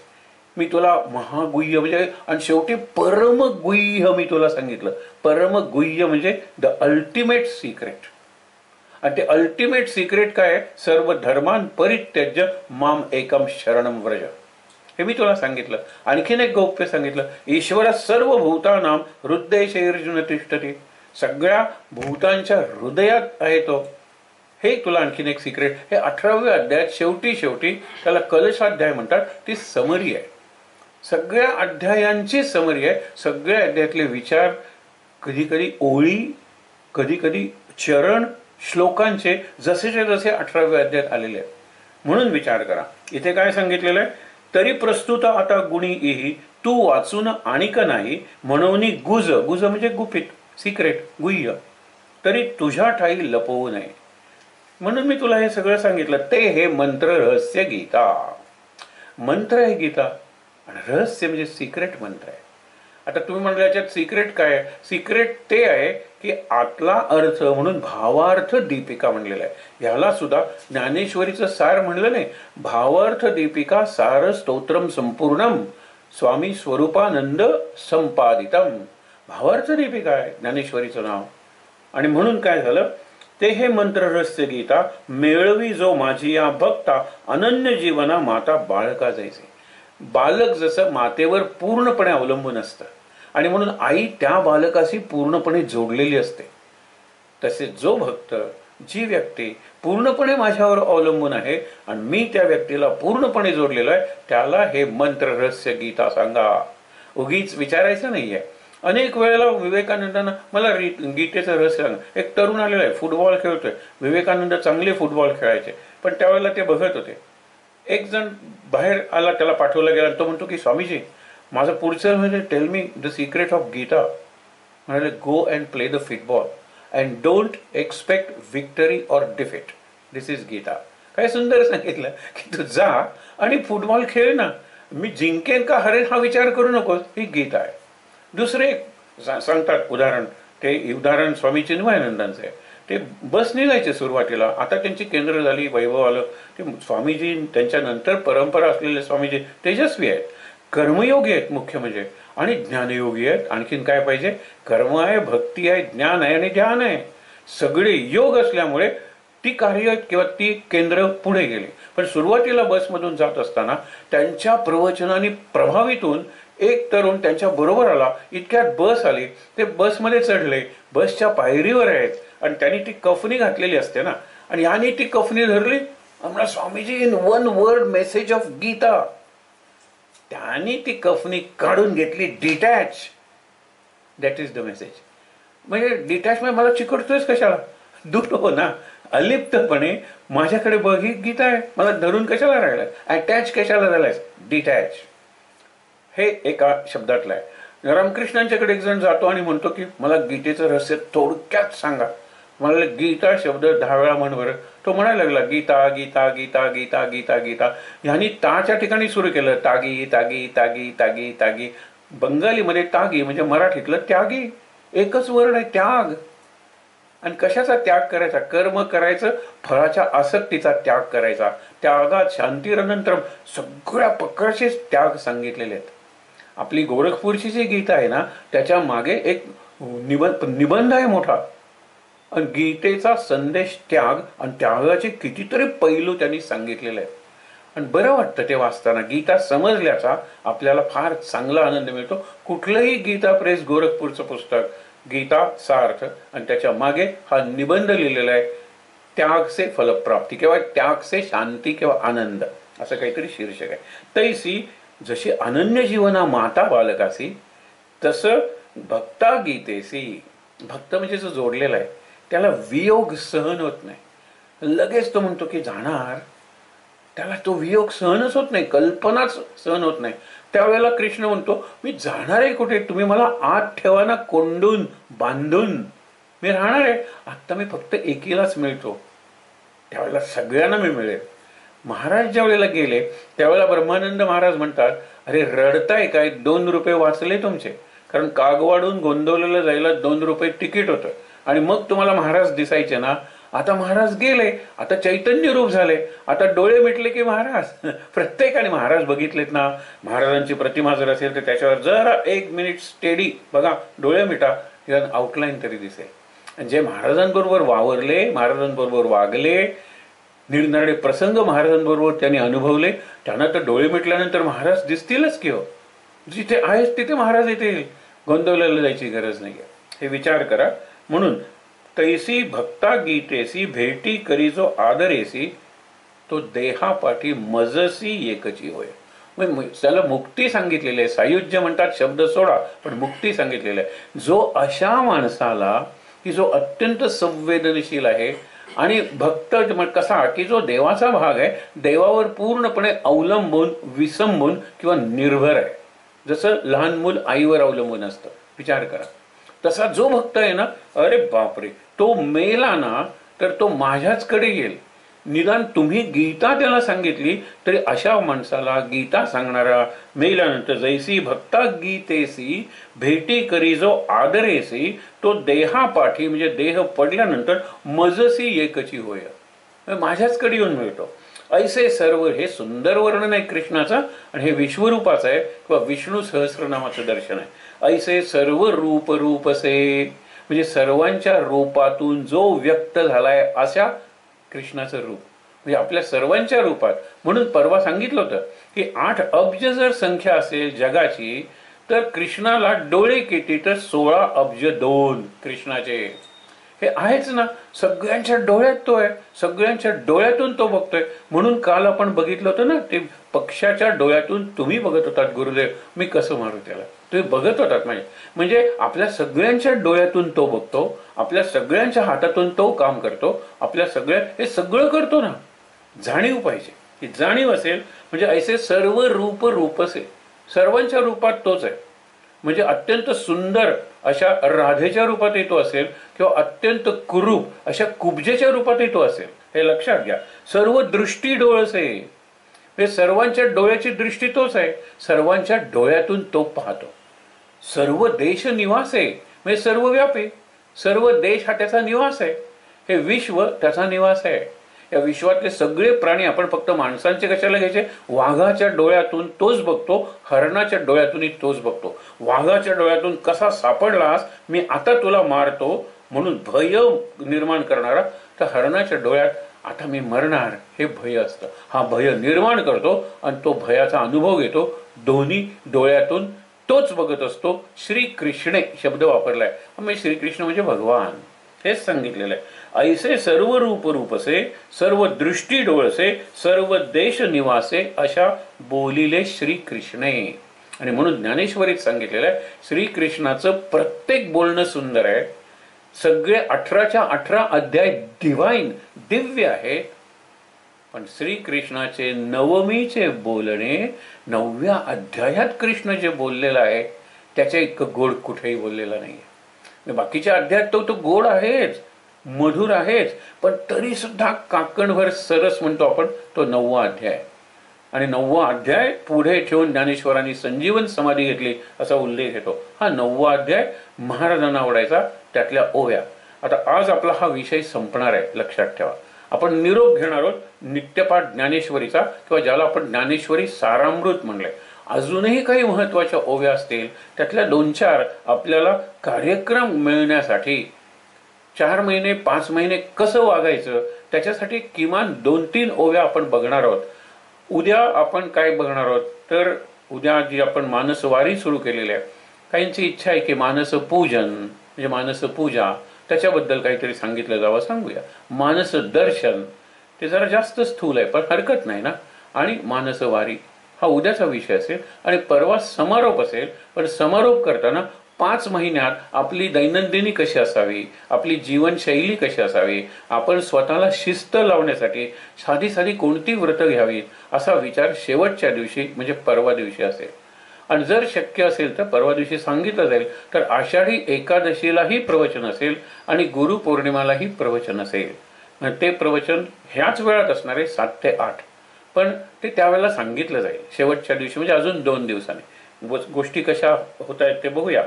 मी तुला महागुह्य म्हणजे आणि शेवटी परमगुह्य मी तुला सांगितलं. परमगुह्य म्हणजे द अल्टिमेट सिक्रेट. आणि ते अल्टिमेट सिक्रेट काय? सर्व धर्मान परित्यज्य माम एकम शरणम व्रज. हे मी तुला सांगितलं. आणखीन एक गौप्य सांगितलं, ईश्वर सर्व भूतानाम हृदयशैर्जुन तिष्ठती. सगळ्या भूतांच्या हृदयात आहे तो. हे तुला आणखीन एक सिक्रेट. हे 18व्या अध्यायात शेवटी त्याला कलशाध्याय म्हणतात. ती समरी आहे, सगळ्या अध्यायांची समरी आहे. सगळ्या अध्यायातले विचार, कधी कधी ओळी, कधी कधी चरण, श्लोकांचे जसेचे जसे 18व्या अध्यायात आलेले आहेत. म्हणून विचार करा इथे काय सांगितलेलं आहे. तरी प्रस्तुत आता गुणी इही तू वाचून आणिक नाही म्हणून गुज, गुज म्हणजे गुपित, सिक्रेट, गुह्य, तरी तुझ्या ठाई लपवू नये म्हणून मी तुला हे सगळं सांगितलं. ते हे मंत्र रहस्य गीता. मंत्र आहे गीता आणि रहस्य म्हणजे सिक्रेट मंत्र आहे. आता तुम्ही म्हणलं याच्यात सिक्रेट काय आहे? सिक्रेट ते आहे की आतला अर्थ म्हणून भावार्थ दीपिका म्हणलेला आहे. ह्याला सुद्धा ज्ञानेश्वरीचं सार म्हणलं नाही, भावार्थ दीपिका सार स्तोत्रम संपूर्णम स्वामी स्वरूपानंद संपादितम. भावार्थ दीपिका आहे ज्ञानेश्वरीचं नाव. आणि म्हणून काय झालं, ते हे मंत्र रहस्य गीता मेळवी जो माझी या भक्ता अनन्य जीवना माता बाळका जायचे. बालक जसं मातेवर पूर्णपणे अवलंबून असतं आणि म्हणून आई त्या बालकाशी पूर्णपणे जोडलेली असते, तसे जो भक्त, जी व्यक्ती पूर्णपणे माझ्यावर अवलंबून आहे आणि मी त्या व्यक्तीला पूर्णपणे जोडलेलो आहे, त्याला हे मंत्र रहस्य गीता सांगा. उगीच विचारायचं नाहीये. अनेक वेळेला विवेकानंदांना मला गीतेचं रहस्य सांगा. एक तरुण आलेला आहे, फुटबॉल खेळतोय. विवेकानंद चांगले फुटबॉल खेळायचे पण त्यावेळेला ते बघत होते. एक जण बाहेर आला, त्याला पाठवला गेला. तो म्हणतो की स्वामीजी माझं पुढचं म्हणजे tell me the secret of Gita. म्हणाले go and play the football and don't expect victory or defeat. This is Gita. काय सुंदर सांगितलं की तू जा आणि फुटबॉल खेळ ना, मी जिंकेन का हरेन हा विचार करू नकोस. ही गीता आहे. दुसरे सांगतात उदाहरण, ते उदाहरण स्वामी चिन्मयानंदांचं आहे. ते बसने जायचे सुरुवातीला, आता त्यांची केंद्र झाली, वैभव आलं. ते स्वामीजी त्यांच्यानंतर परंपरा असलेले स्वामीजी तेजस्वी आहेत, कर्मयोगी आहेत मुख्य म्हणजे, आणि ज्ञानयोगी आहेत. आणखीन काय पाहिजे? कर्म आहे, भक्ती आहे, ज्ञान आहे आणि ध्यान आहे. सगळे योग असल्यामुळे ती कार्य किंवा ती केंद्र पुढे गेली. पण सुरुवातीला बसमधून जात असताना त्यांच्या प्रवचनाने प्रभावित होऊन एक तरुण त्यांच्या बरोबर आला. इतक्यात बस आली, ते बसमध्ये चढले, बसच्या पायरीवर आहेत आणि त्यांनी ती कफनी घातलेली असते ना, आणि याने ती कफनी धरली. आम्हाला Swamiji in one word message of Gita. त्यांनी ती कफनी काढून घेतली. Detach, that is the message. म्हणजे डिटॅच म्हणजे मला चिकटतोयस कशाला, दूर हो ना, अलिप्तपणे माझ्याकडे बघ, ही गीता आहे, मला धरून कशाला राहिलाय, अटॅच कशाला झालायस, डिटॅच. हे एका शब्दातलं आहे. रामकृष्णांच्याकडे एक जण जातो आणि म्हणतो की मला गीतेचं रहस्य थोडक्यात सांगा. मला गीता शब्द 10 वेळा म्हण बरं. तो म्हणायला लागला गीता गीता गीता गीता गीता गीता. ह्यांनी ताच्या ठिकाणी सुरू केलं, तागी तागी तागी तागी तागी. बंगालीमध्ये तागी म्हणजे मराठीतलं त्यागी. एकच वर्ण आहे, त्याग. आणि कशाचा त्याग करायचा? कर्म करायचं, फळाच्या आसक्तीचा त्याग करायचा. त्यागात शांतीरनंतरम, सगळ्या प्रकारचे त्याग सांगितलेले आहेत. आपली गोरखपूरची जी गीता आहे ना, त्याच्या मागे एक निबंध आहे मोठा. आणि गीतेचा संदेश त्याग आणि त्यागाचे कितीतरी पैलू त्यांनी सांगितलेले आहेत. आणि बरं वाटतं ते वाचताना. गीता समजल्याचा आपल्याला फार चांगला आनंद मिळतो. कुठलंही गीता प्रेस गोरखपूरचं पुस्तक गीता सार्थ आणि त्याच्या मागे हा निबंध लिहिलेला आहे, त्याग से फलप्राप्ती किंवा त्याग से शांती किंवा आनंद, असं काहीतरी शीर्षक आहे. तैसी जशी अनन्य जीवना माता बालकासी तसं भक्ता गीतेसी, भक्त म्हणजे जो जोडलेला आहे त्याला वियोग सहन होत नाही. लगेच तो म्हणतो की जाणार, त्याला तो वियोग सहनच होत नाही, कल्पनाच सहन होत नाही. त्यावेळेला कृष्ण म्हणतो मी जाणार आहे कुठे, तुम्ही मला आत ठेवा ना, कोंडून बांधून मी राहणार आहे. आत्ता मी फक्त एकीलाच मिळतो, त्यावेळेला सगळ्यांना मी मिळेल. महाराज ज्या वेळेला गेले त्यावेळेला ब्रह्मानंद महाराज म्हणतात, अरे रडताय काय, 2 रुपये वाचले तुमचे, कारण कागवाडून गोंदवलेला जायला 2 रुपये तिकीट होतं आणि मग तुम्हाला महाराज दिसायचे ना. आता महाराज गेले, आता चैतन्य रूप झाले, आता डोळे मिटले की महाराज प्रत्येकाने महाराज बघितलेत ना. महाराजांची प्रतिमा जर असेल तर त्याच्यावर जरा 1 मिनिट स्टेडी बघा, डोळे मिटा, आउटलाईन तरी दिसेल. जे महाराजांबरोबर वावरले, महाराजांबरोबर वागले, निरनिराळे प्रसंग महाराजांबरोबर त्यांनी अनुभवले, त्यांना तर डोळे मिटल्यानंतर महाराज दिसतीलच की हो. जिथे आहेस तिथे महाराज येतील, गोंदवलेला जायची गरज नाही. हे विचार करा. म्हणून तैसी भक्ता गीतेसी भेटी करी जो आदरेसी तो देहापाठी मजसी एकची होय. त्याला मुक्ती सांगितलेली आहे. सायुज्य म्हणतात, शब्द सोडा, पण मुक्ती सांगितलेली आहे. जो अशा माणसाला की जो अत्यंत संवेदनशील आहे आणि भक्त कसा की जो देवाचा भाग आहे, देवावर पूर्णपणे अवलंबून, विसंबून किंवा निर्भर आहे. जसं लहान मूल आईवर अवलंबून असतं, विचार करा. तसा जो भक्त आहे ना, अरे बापरे, तो मेला ना तर तो माझ्याचकडे येईल. निदान तुम्ही गीता त्याला सांगितली तरी अशा माणसाला गीता सांगणारा मेल्यानंतर जैसी भक्ता गीतेसी भेटी करी जो आदरेसी तो देहापाठी म्हणजे देह पडल्यानंतर मजसी एकची होय, माझ्याचकडे येऊन मिळतो. ऐसे सर्व, हे सुंदर वर्णन आहे कृष्णाचं आणि हे विश्वरूपाचं आहे किंवा विष्णू सहस्रनामाचं दर्शन आहे. ऐसे सर्व रूप रूपसे म्हणजे सर्वांच्या रूपातून जो व्यक्त झालाय अशा कृष्णाचं रूप म्हणजे आपल्या सर्वांच्या रूपात. म्हणून परवा सांगितलं होतं की 8 अब्ज जर संख्या असेल जगाची तर कृष्णाला डोळे किती, तर 16 अब्ज 2 कृष्णाचे. हे आहेच ना, सगळ्यांच्या डोळ्यात तो आहे, सगळ्यांच्या डोळ्यातून तो बघतोय. म्हणून काल आपण बघितलं होतं ना, ते पक्षाच्या डोळ्यातून तुम्ही बघत होतात गुरुदेव, मी कसं मारू त्याला, तुम्ही बघत होतात. म्हणजे आपल्या सगळ्यांच्या डोळ्यातून तो बघतो, आपल्या सगळ्यांच्या हातातून तो काम करतो, आपल्या सगळ्या हे सगळं करतो ना. जाणीव पाहिजे, ही जाणीव असेल म्हणजे ऐसे सर्व रूप रूपसे, सर्वांच्या रूपात तोच आहे. म्हणजे अत्यंत सुंदर अशा राधेच्या रूपात येतो असेल किंवा अत्यंत कुरूप अशा कुब्जेच्या रूपात येतो असेल, हे लक्षात घ्या. सर्व दृष्टी डोळसे, हे सर्वांच्या डोळ्याची दृष्टी तोच आहे, सर्वांच्या डोळ्यातून तो पाहतो. सर्व देश निवास आहे म्हणजे सर्व व्यापी, सर्व देश हा त्याचा निवास आहे, हे विश्व त्याचा निवास आहे. या विश्वातले सगळे प्राणी, आपण फक्त माणसांचे कशाला घ्यायचे, वाघाच्या डोळ्यातून तोच बघतो, हरणाच्या डोळ्यातूनही तोच बघतो. वाघाच्या डोळ्यातून कसा सापडलास, मी आता तुला मारतो म्हणून भय निर्माण करणारा, तर हरणाच्या डोळ्यात आता मी मरणार हे भय असतं. हा भय निर्माण करतो आणि तो भयाचा अनुभव घेतो. दोन्ही डोळ्यातून तोच बघत असतो. श्रीकृष्णे शब्द वापरलाय, म्हणजे श्रीकृष्ण म्हणजे भगवान, हेच सांगितलेलं आहे. ऐसे सर्व रूप रूपसे, सर्व दृष्टी डोळसे, सर्व देश निवासे अशा बोलिले श्रीकृष्णे. आणि म्हणून ज्ञानेश्वरीत सांगितलेलं आहे श्रीकृष्णाचं प्रत्येक बोलणं सुंदर आहे. सगळे 18च्या 18 अध्याय डिव्हाइन दिव्य आहे. पण श्रीकृष्णाचे नवमीचे बोलणे 9व्या अध्यायात कृष्ण जे बोललेलं आहे त्याच्या इतकं गोड कुठेही बोललेलं नाहीये. बाकीच्या अध्यायात तो गोड आहेच, मधुर आहेच, पण तरी सुद्धा काकणभर सरस म्हणतो आपण, तो 9वा अध्याय. आणि 9वा अध्याय पुढे ठेवून ज्ञानेश्वरांनी संजीवन समाधी घेतली असा उल्लेख येतो. हा 9वा अध्याय महाराजांना आवडायचा, त्यातल्या ओव्या. आता आज आपला हा विषय संपणार आहे, लक्षात ठेवा. आपण निरोप घेणार आहोत नित्यपाठ ज्ञानेश्वरीचा, किंवा ज्याला आपण ज्ञानेश्वरी सारामृत म्हणलंय. अजूनही काही महत्वाच्या ओव्या असतील, त्यातल्या 2-4 आपल्याला कार्यक्रम मिळण्यासाठी 4 महिने 5 महिने कसं वागायचं त्याच्यासाठी किमान 2-3 ओव्या आपण बघणार आहोत. उद्या आपण काय बघणार आहोत, तर उद्या जी आपण मानसवारी सुरू केलेली आहे, काहींची इच्छा आहे की मानस पूजन, म्हणजे मानस पूजा, त्याच्याबद्दल काहीतरी सांगितलं जावं, सांगूया. मानस दर्शन ते जरा जास्त स्थूल आहे, पण हरकत नाही ना. आणि मानस वारी हा उद्याचा विषय असेल, आणि परवा समारोप असेल. पण समारोप करताना 5 महिन्यात आपली दैनंदिनी कशी असावी, आपली जीवनशैली कशी असावी, आपण स्वतःला शिस्त लावण्यासाठी साधी साधी कोणती व्रतं घ्यावीत, असा विचार शेवटच्या दिवशी म्हणजे परवा दिवशी असेल. आणि जर शक्य असेल तर परवा दिवशी सांगितलं जाईल तर आषाढी एकादशीलाही प्रवचन असेल आणि गुरुपौर्णिमालाही प्रवचन असेल. ते प्रवचन ह्याच वेळात असणार आहे, 7 ते 8. पण ते त्यावेळेला सांगितलं जाईल शेवटच्या दिवशी, म्हणजे अजून 2 दिवसांनी. गोष्टी कशा होत आहेत ते बघूया.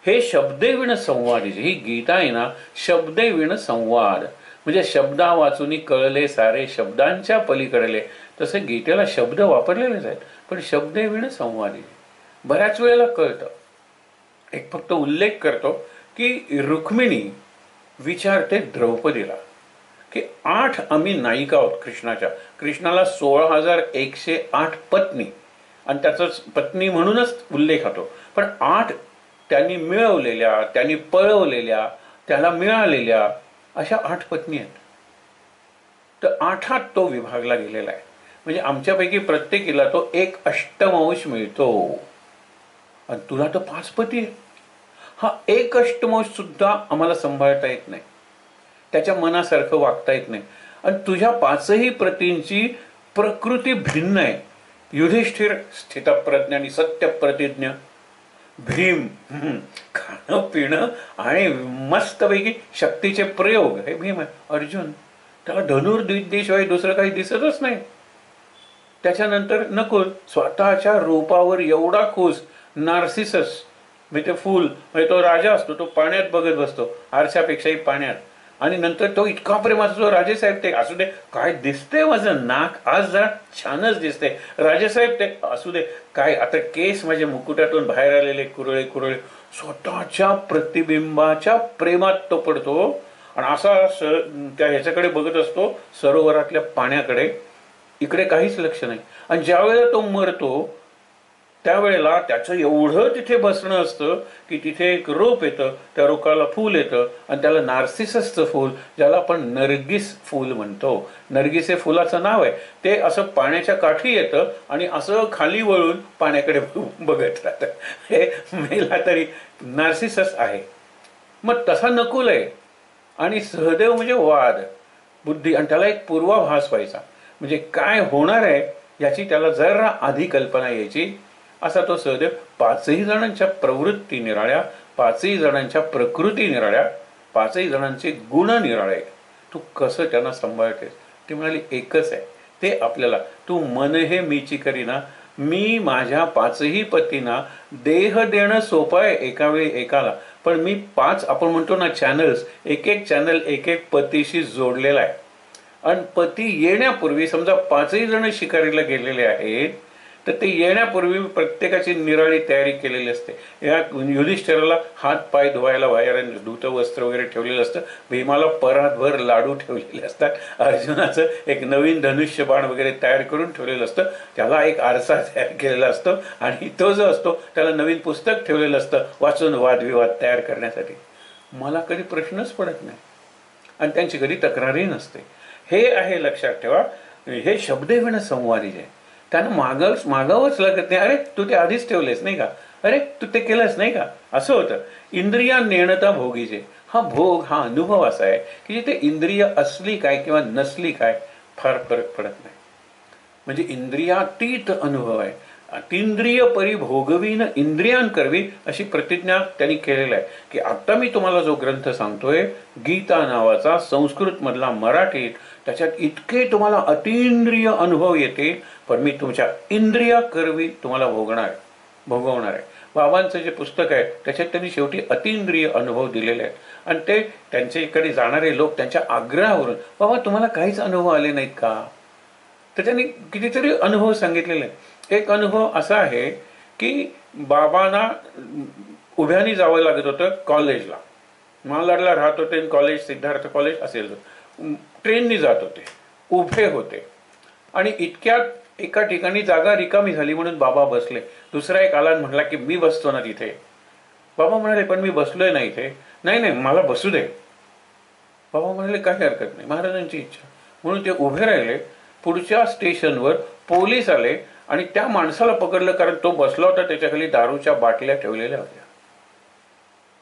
हे शब्दे विण संवाद, ही गीता आहे ना, शब्दे विण संवाद म्हणजे शब्दा वाचून कळले सारे, शब्दांच्या पलीकडले. तसे गीतेला शब्द वापरलेलेच आहेत, पण शब्दे विण संवादी बऱ्याच वेळेला कळतं. एक फक्त उल्लेख करतो की रुक्मिणी विचारते द्रौपदीला की 8 आम्ही नायिका आहोत कृष्णाच्या. कृष्णाला 16,108 पत्नी, आणि त्याचाच पत्नी म्हणूनच उल्लेख होतो. पण 8 त्यांनी मिळवलेल्या, त्यांनी पळवलेल्या, त्याला मिळालेल्या अशा 8 पत्नी आहेत. तर 8 तो विभागला गेलेला आहे. म्हणजे आमच्यापैकी प्रत्येकीला तो 1 अष्टमांश मिळतो. आणि तुला तर 5 पती आहे. हा 1 अष्टमांश सुद्धा आम्हाला सांभाळता येत नाही, त्याच्या मनासारखं वागता येत नाही. आणि तुझ्या 5ही प्रतींची प्रकृती भिन्न आहे. युधिष्ठिर स्थितप्रज्ञ आणि सत्यप्रतिज्ञ, भीम खाणं पिणं आणि मस्तपैकी शक्तीचे प्रयोग हे भीम आहे. अर्जुन त्याला धनुर्विद्येशिवाय दुसरं काही दिसतच नाही. त्याच्यानंतर नकुल स्वतःच्या रूपावर एवढा खुश. नार्सिसस म्हणजे ते फूल, म्हणजे तो राजा असतो, तो पाण्यात बघत बसतो, आरशापेक्षाही पाण्यात. आणि नंतर तो इतका प्रेमाचा जो राजेसाहेब ते असू दे काय दिसते माझं नाक आज जरा छानच दिसते, राजेसाहेब ते असू दे काय आता केस माझ्या मुकुटातून बाहेर आलेले कुरळे कुरळे, स्वतःच्या प्रतिबिंबाच्या प्रेमात तो पडतो. आणि असा त्या ह्याच्याकडे बघत असतो, सरोवरातल्या पाण्याकडे. इकडे काहीच लक्ष नाही. आणि ज्या वेळेला तो मरतो त्यावेळेला त्याचं एवढं तिथे बसणं असतं की तिथे एक रोप येतं, त्या रोपाला फूल येतं, आणि त्याला नार्सिससचं फूल, ज्याला आपण नर्गिस फूल म्हणतो, नर्गिस हे फुलाचं नाव आहे, ते असं पाण्याच्या काठी येतं आणि असं खाली वळून पाण्याकडे बघत राहतं. हे मेला तरी नार्सिसस आहे. मग तसा नकुल आहे. आणि सहदेव म्हणजे वाद बुद्धी, आणि त्याला एक पूर्वाभास व्हायचा, म्हणजे काय होणार आहे याची त्याला जरा आधी कल्पना यायची. असा तो सहदेव. 5ही जणांच्या प्रवृत्ती निराळ्या, 5ही जणांच्या प्रकृती निराळ्या, 5ही जणांचे गुण निराळे. तू कसं त्यांना सांभाळतेस? ती म्हणाली एकच आहे ते आपल्याला, तू मन हे मीची करीना, मी माझ्या 5ही पतींना देह देणं सोपं आहे एका वेळी एकाला, पण मी 5 आपण म्हणतो ना चॅनल्स, एक एक चॅनल एक एक पतीशी जोडलेला आहे. आणि पती येण्यापूर्वी समजा 5ही जण शिकारीला गेलेले आहेत, तर ते येण्यापूर्वी प्रत्येकाची निराळी तयारी केलेली असते. या युधिष्ठिराला हात पाय धुवायला बाहेर धुतं वस्त्र वगैरे ठेवलेलं असतं, भीमाला परातभर लाडू ठेवलेले असतात, अर्जुनाचं एक नवीन धनुष्य बाण वगैरे तयार करून ठेवलेलं असतं, त्याला एक आरसा तयार केलेला असतो, आणि तो जो असतो त्याला नवीन पुस्तक ठेवलेलं असतं वाचून वादविवाद तयार करण्यासाठी. मला कधी प्रश्नच पडत नाही आणि त्यांची कधी तक्रारही नसते. हे आहे लक्षात ठेवा. हे शब्देविण संवादी जे त्यांना मागावंच लागत नाही. अरे तू ते आधीच ठेवलेस नाही का, अरे तू ते केलंच नाही का, असं होतं. इंद्रिया नेणता भोगीचे, हा भोग हा अनुभव असा आहे की जिथे इंद्रिय असली काय किंवा नसली काय फार फरक पडत नाही. म्हणजे इंद्रियातीत अनुभव आहे. अतींद्रिय परिभोगवीन इंद्रियां करवी अशी प्रतिज्ञा त्यांनी केलेला आहे. की आता मी तुम्हाला जो ग्रंथ सांगतोय गीता नावाचा, संस्कृत मधला मराठीत, त्याच्यात इतके तुम्हाला अतींद्रिय अनुभव येते, पण मी तुमच्या इंद्रिया करवी तुम्हाला भोगवणार आहे. बाबांचं जे पुस्तक आहे त्याच्यात त्यांनी शेवटी अतींद्रिय अनुभव दिलेले आहेत. आणि ते त्यांच्या इकडे जाणारे लोक त्यांच्या आग्रहावरून, बाबा तुम्हाला काहीच अनुभव आले नाहीत का, तर त्यांनी कितीतरी अनुभव सांगितलेले आहेत. एक अनुभव असा आहे की बाबांना उभ्याने जावं लागत होतं कॉलेजला, मालाडला राहत होते, कॉलेज सिद्धार्थ कॉलेज असेल, ट्रेननी जात होते, उभे होते. आणि इतक्यात एका ठिकाणी जागा रिकामी झाली म्हणून बाबा बसले. दुसरा एक आला म्हटला की मी बसतो ना तिथे. बाबा म्हणाले पण मी बसलोय ना इथे. नाही नाही मला बसू दे. बाबा म्हणाले काही हरकत नाही, महाराजांची इच्छा. म्हणून ते उभे राहिले. पुढच्या स्टेशनवर पोलीस आले आणि त्या माणसाला पकडलं, कारण तो बसला होता, त्याच्याखाली दारूच्या बाटल्या ठेवलेल्या होत्या.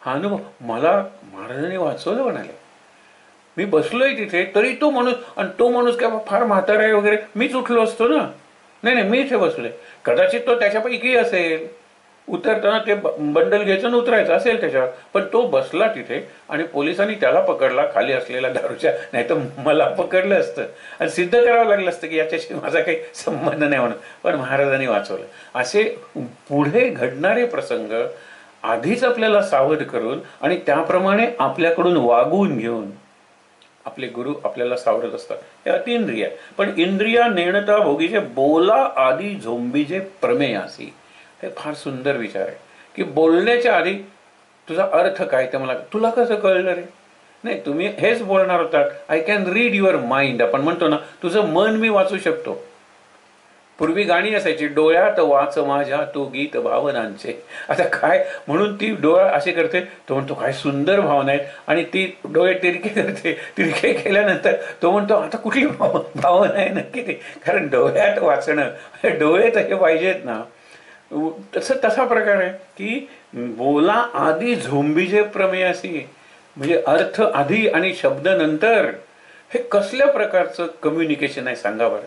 हा अनुभव मला महाराजांनी वाचवलं म्हणाले. मी बसलोय तिथे तरी तो माणूस, आणि तो माणूस काय फार म्हातारा आहे वगैरे, मीच उठलो असतो ना. नाही नाही मी इथे बसलोय. कदाचित तो त्याच्यापैकी असेल, उतरताना ते बंडल घ्यायचं आणि उतरायचं असेल त्याच्यावर, पण तो बसला तिथे आणि पोलिसांनी त्याला पकडला खाली असलेल्या दारूच्या. नाही तर मला पकडलं असतं आणि सिद्ध करावं लागलं असतं की याच्याशी माझा काही संबंध नाही म्हणून. पण महाराजांनी वाचवलं. असे पुढे घडणारे प्रसंग आधीच आपल्याला सावध करून आणि त्याप्रमाणे आपल्याकडून वागून घेऊन आपले गुरु आपल्याला सावरत असतात. हे अतिंद्रिय. पण इंद्रिया नेणता भोगीचे बोला आधी झोंबीचे प्रमेयासी. हे फार सुंदर विचार आहे की बोलण्याच्या आधी तुझा अर्थ काय ते मला, तुला कसं कळलं रे? नाही, तुम्ही हेच बोलणार होतात, I can read your mind. आपण म्हणतो ना, तुझं मन मी वाचू शकतो. पूर्वी गाणी असायची, डोळ्यात वाच माझ्या तो गीत भावनांचे. आता काय म्हणून ती डोळा असे करते, तो म्हणतो काय सुंदर भावना आहेत, आणि ती डोळे तिरके करते. तिरके केल्यानंतर तो म्हणतो आता कुठली भावना आहे नक्की ते, कारण डोळ्यात वाचणं, डोळे तसे पाहिजेत ना. तसा प्रकार आहे की बोला आधी झोंबीचे प्रमेयासी, म्हणजे अर्थ आधी आणि शब्द नंतर. हे कसल्या प्रकारचं कम्युनिकेशन आहे सांगा बरं.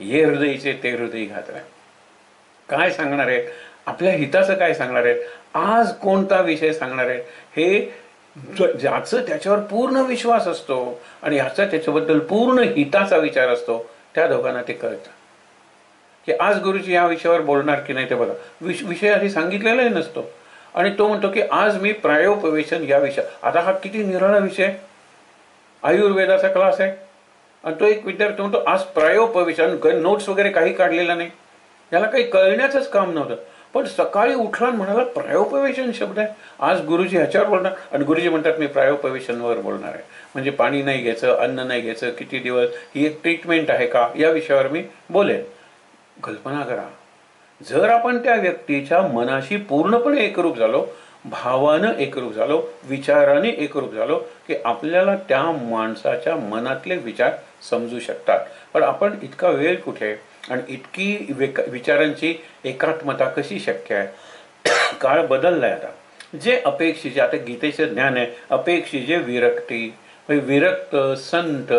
ये हृदयचे ते हृदय घातला. काय सांगणार आहेत, आपल्या हिताचं काय सांगणार आहेत, आज कोणता विषय सांगणार आहे, हे ज्याचं त्याच्यावर पूर्ण विश्वास असतो आणि ह्याचा त्याच्याबद्दल पूर्ण हिताचा विचार असतो, त्या दोघांना ते कळतं की आज गुरुजी या विषयावर बोलणार की नाही ते बघा. विषय आधी सांगितलेलाही नसतो आणि तो म्हणतो की आज मी प्रायोपवेशन या विषय. आता हा किती निराळा विषय, आयुर्वेदाचा क्लास आहे, आणि तो एक विद्यार्थी म्हणतो आज प्रायोपवेशन, नोट्स वगैरे काही काढलेला नाही, याला काही कळण्याचंच काम नव्हतं. पण सकाळी उठला आणि म्हणाला प्रायोपवेशन शब्द आहे, आज गुरुजी ह्याच्यावर बोलणार. आणि गुरुजी म्हणतात मी प्रायोपवेशनवर बोलणार आहे, म्हणजे पाणी नाही घ्यायचं, अन्न नाही घ्यायचं, किती दिवस, ही एक ट्रीटमेंट आहे का, या विषयावर मी बोलेन. कल्पना करा, जर आपण त्या व्यक्तीच्या मनाशी पूर्णपणे एकरूप झालो, भावानं एकरूप झालो, विचाराने एकरूप झालो, की आपल्याला त्या माणसाच्या मनातले विचार समजू शकतात. पण आपण इतका वेळ कुठे आणि इतकी विचारांची एकात्मता कशी शक्य आहे? काळ बदललाय आता. जे अपेक्षित, आता गीतेचं ज्ञान आहे, अपेक्षित विरक्ती, विरक्त संत,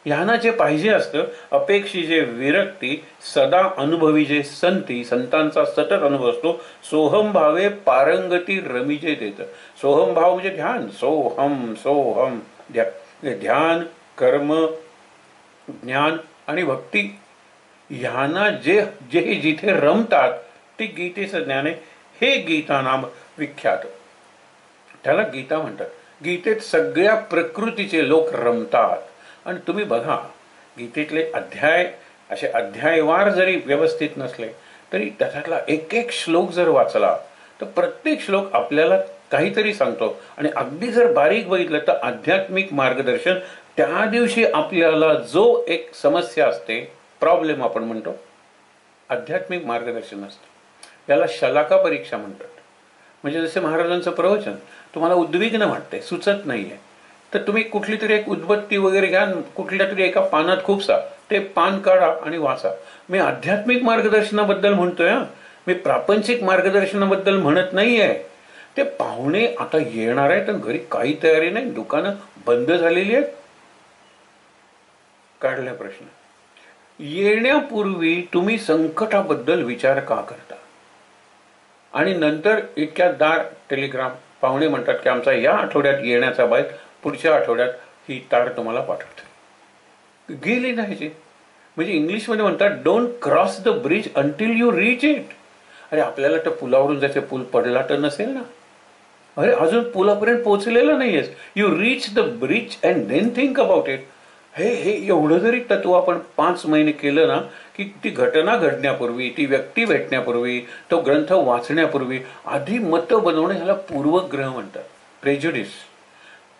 ह्यांना जे पाहिजे असतं, अपेक्षिजे विरक्ती, सदा अनुभवी जे संती, संतांचा सतत अनुभव असतो, सोहम भावे पारंगती रमीजे देत. सोहम भाव म्हणजे ध्यान, सोहम सोहम, ध्यान, कर्म, ज्ञान आणि भक्ती, ह्यांना जे जे जिथे रमतात ते गीतेचं ज्ञान आहे. हे गीता नाम विख्यात, त्याला गीता म्हणतात. गीतेत सगळ्या प्रकृतीचे लोक रमतात. आणि तुम्ही बघा, गीतेतले अध्याय असे अध्यायवार जरी व्यवस्थित नसले तरी त्याच्यातला एक एक श्लोक जर वाचला तर प्रत्येक श्लोक आपल्याला काहीतरी सांगतो. आणि अगदी जर बारीक बघितलं तर आध्यात्मिक मार्गदर्शन, त्या दिवशी आपल्याला जो एक समस्या असते, प्रॉब्लेम आपण म्हणतो, आध्यात्मिक मार्गदर्शन असतं. याला शलाका परीक्षा म्हणतात. म्हणजे जसे महाराजांचं प्रवचन तुम्हाला उद्विग्न वाटते, सुचत नाहीये, तर तुम्ही कुठली तरी एक उदबत्ती वगैरे घ्या, कुठल्या तरी एका पानात खूपसा ते पान काढा आणि वाचा. मी आध्यात्मिक मार्गदर्शनाबद्दल म्हणतोय, मी प्रापंचिक मार्गदर्शनाबद्दल म्हणत नाहीये. ते पाहुणे आता येणार आहेत आणि घरी काही तयारी नाही, दुकानं बंद झालेली आहेत. काढला प्रश्न, येण्यापूर्वी तुम्ही संकटाबद्दल विचार का करता? आणि नंतर इतक्या दार टेलिग्राम, पाहुणे म्हणतात की आमचा या आठवड्यात येण्याचा बाय, पुढच्या आठवड्यात ही तार तुम्हाला पाठवते. गेली नाही. म्हणजे इंग्लिशमध्ये म्हणतात don't cross the bridge until you reach it. अरे आपल्याला तर पुलावरून जायचं, पूल पडला तर नसेल ना. अरे अजून पुलापर्यंत पोहोचलेलं नाहीयेस, you reach the bridge and then think about it. हे एवढं जरी तत्व आपण 5 महिने केलं ना, की ती घटना घडण्यापूर्वी, ती व्यक्ती भेटण्यापूर्वी, तो ग्रंथ वाचण्यापूर्वी आधी मत बनवणं, ह्याला पूर्वग्रह म्हणतात. प्रेज्युडिस.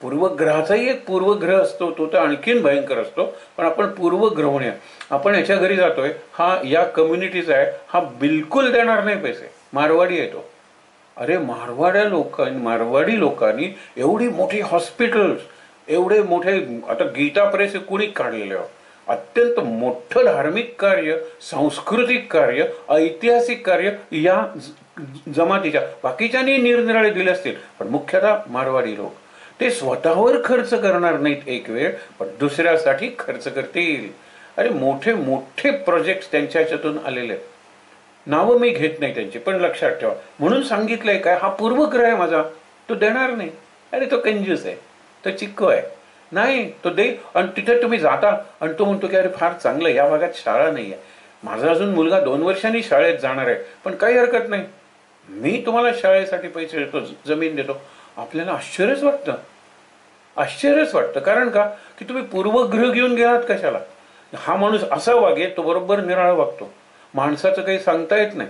पूर्वग्रहाचाही एक पूर्वग्रह असतो, तो तर आणखीन भयंकर असतो. पण आपण पूर्वग्रह म्हणूया. आपण याच्या घरी जातोय, हा या कम्युनिटीचा आहे, हा बिलकुल देणार नाही पैसे, मारवाडी येतो, अरे मारवाडी लोकांनी एवढी मोठी हॉस्पिटल्स, एवढे मोठे, आता गीता प्रेस कुणी काढलेले हो, अत्यंत मोठं धार्मिक कार्य, सांस्कृतिक कार्य, ऐतिहासिक कार्य या जमातीच्या, बाकीच्यांनी निरनिराळे दिले असतील, पण मुख्यतः मारवाडी लोक ते स्वतःवर खर्च करणार नाहीत एक वेळ, पण दुसऱ्यासाठी खर्च करतील. अरे मोठे मोठे प्रोजेक्ट त्यांच्या ह्याच्यातून आलेले आहेत. नावं मी घेत नाही त्यांची, पण लक्षात ठेवा. म्हणून सांगितलंय काय, हा पूर्वग्रह आहे माझा, तो देणार नाही. अरे तो कंजूस आहे, तो चिक्को आहे, नाही तो दे. आणि तिथे तुम्ही जाता आणि तो म्हणतो की अरे फार चांगलं, या भागात शाळा नाही आहे, माझा अजून मुलगा 2 वर्षांनी शाळेत जाणार आहे, पण काही हरकत नाही, मी तुम्हाला शाळेसाठी पैसे देतो, जमीन देतो. आपल्याला आश्चर्यच वाटतं. कारण का, की तुम्ही पूर्वग्रह घेऊन गेलात कशाला. हा माणूस असा वागेल, तो बरोबर निराळा वागतो. माणसाचं काही सांगता येत नाही